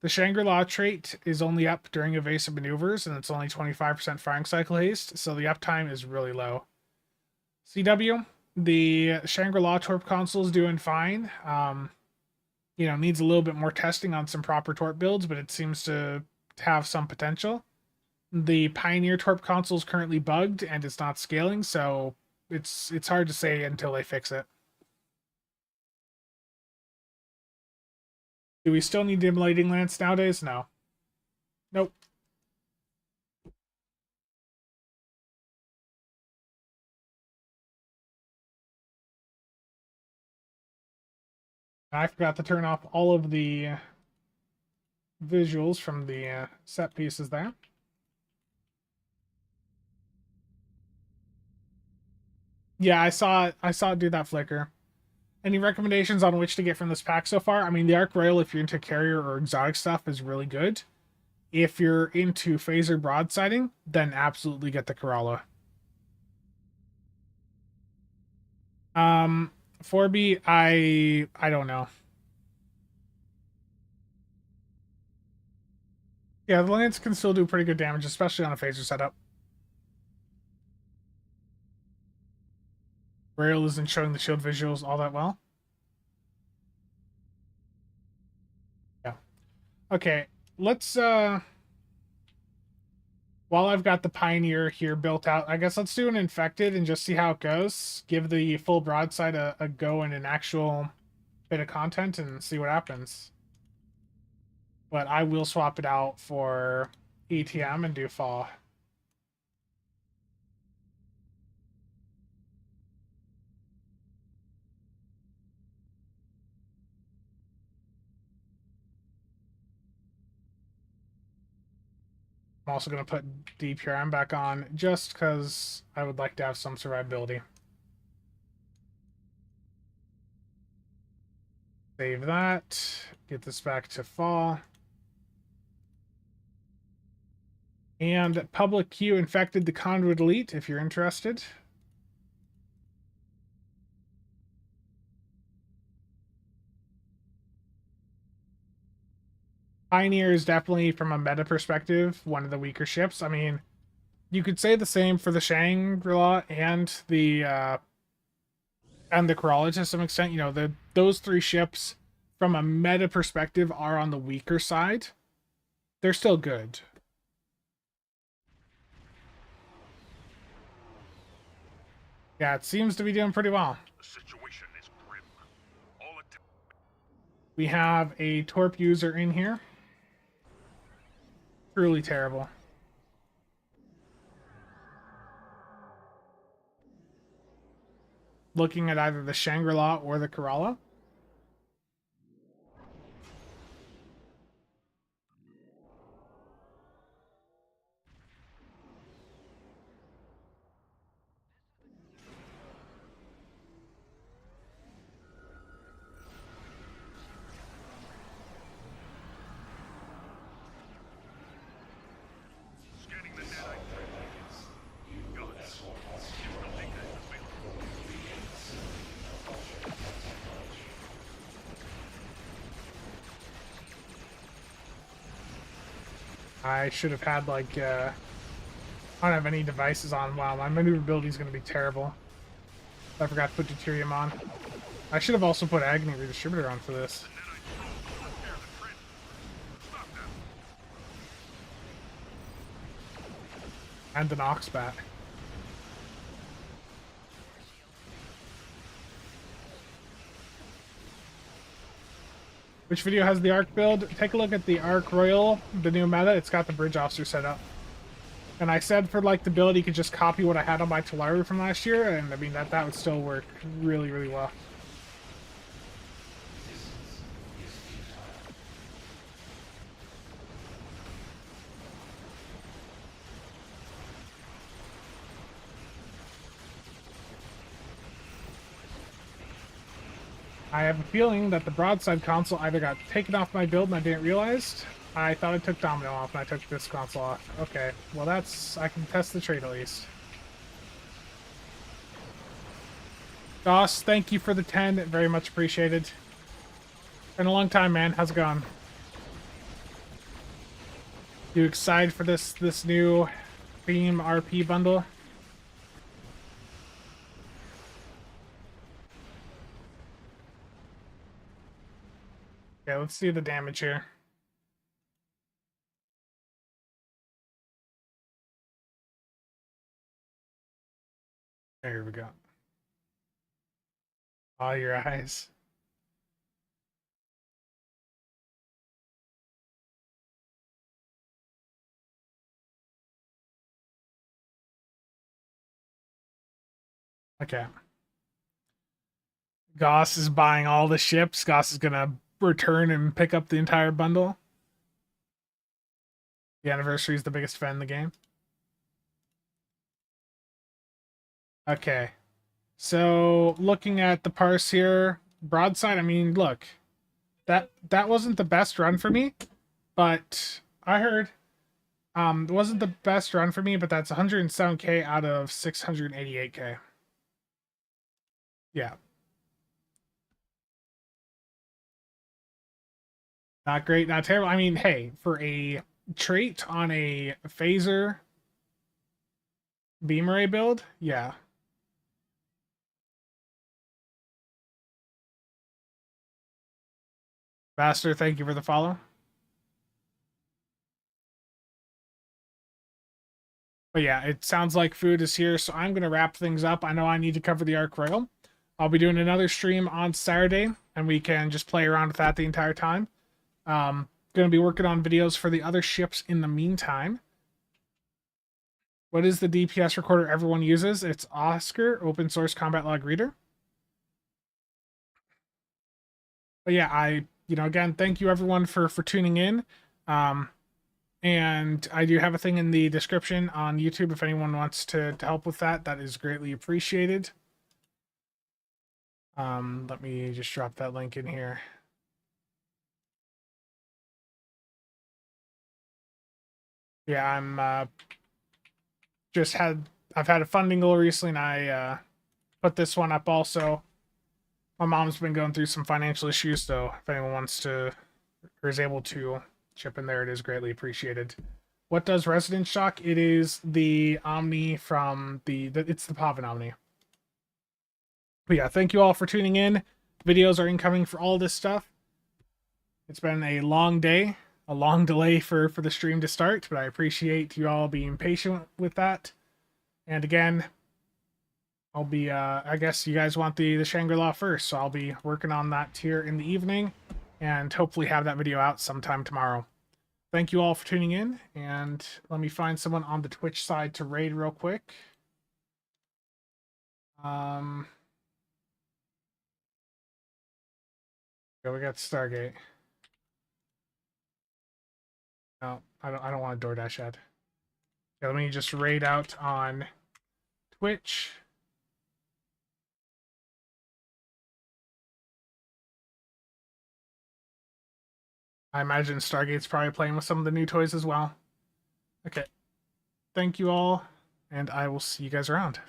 The Shangri-La trait is only up during evasive maneuvers, and it's only 25% firing cycle haste, so the uptime is really low. CW, the Shangri-La torp console is doing fine. You know, needs a little bit more testing on some proper torp builds, but it seems to have some potential. The Pioneer torp console is currently bugged and it's not scaling, so it's hard to say until they fix it. Do we still need dim lighting lance nowadays? No. Nope. I forgot to turn off all of the visuals from the set pieces there. Yeah, I saw it do that flicker. Any recommendations on which to get from this pack so far? I mean, the Arc Rail, if you're into carrier or exotic stuff, is really good. If you're into phaser broadsiding, then absolutely get the Corolla. 4B, I don't know. Yeah, the Lance can still do pretty good damage, especially on a phaser setup. Rail isn't showing the shield visuals all that well. Yeah. Okay, let's while I've got the Pioneer here built out, I guess let's do an Infected and just see how it goes. Give the full broadside a go in an actual bit of content and see what happens. But I will swap it out for ETM and do fall. I'm also going to put DPRM back on just because I would like to have some survivability. Save that. Get this back to fall. And public queue infected the Conduit Elite if you're interested. Pioneer is definitely, from a meta perspective, one of the weaker ships. I mean, you could say the same for the Shangri-La and the Corolla to some extent. You know, those three ships, from a meta perspective, are on the weaker side. They're still good. Yeah, it seems to be doing pretty well. The situation is grim. We have a torp user in here. Truly terrible. Looking at either the Shangri-La or the Corolla. I should have had, like, I don't have any devices on. Wow, my maneuverability is going to be terrible. I forgot to put deuterium on. I should have also put agony redistributor on for this. And an oxbat. Which video has the Arc build? Take a look at the Arc Royal, the new meta. It's got the bridge officer set up. And I said for like the build, you could just copy what I had on my Talaru from last year, and I mean that would still work really, really well. I have a feeling that the broadside console either got taken off my build and I didn't realize. I thought I took Domino off and I took this console off. Okay, well that's... I can test the trade at least. Doss, thank you for the 10. Very much appreciated. Been a long time, man. How's it going? You excited for this new Beam RP bundle? Okay, let's see the damage here. There we go. Oh, your eyes. Okay. Goss is buying all the ships. Goss is gonna return and pick up the entire bundle. The anniversary is the biggest fan in the game. Okay. So looking at the parse here, broadside, I mean, look. That wasn't the best run for me, but I heard it wasn't the best run for me, but that's 107k out of 688k. Yeah. Not great, not terrible. I mean, hey, for a trait on a phaser beam array build, yeah. Master, thank you for the follow. But yeah, it sounds like food is here, so I'm going to wrap things up. I know I need to cover the Arc Royal. I'll be doing another stream on Saturday, and we can just play around with that the entire time. Going to be working on videos for the other ships in the meantime. What is the DPS recorder everyone uses? It's Oscar, open source combat log reader. But yeah, again, thank you everyone for tuning in. And I do have a thing in the description on YouTube if anyone wants to help with that. That is greatly appreciated. Let me just drop that link in here. Yeah, I've had a funding goal recently, and I put this one up also. My mom's been going through some financial issues, so if anyone wants to or is able to chip in there, it is greatly appreciated. What does Resident Shock? It is the Omni from it's the Pavin Omni. But yeah, thank you all for tuning in. Videos are incoming for all this stuff. It's been a long day, a long delay for the stream to start, but I appreciate you all being patient with that. And again, I'll be, I guess you guys want the Shangri-La first, so I'll be working on that here in the evening, and hopefully have that video out sometime tomorrow. Thank you all for tuning in, and let me find someone on the Twitch side to raid real quick. Yeah, we got Stargate. No, I don't want a DoorDash ad. Yeah, let me just raid out on Twitch. I imagine Stargate's probably playing with some of the new toys as well. Okay. Thank you all, and I will see you guys around.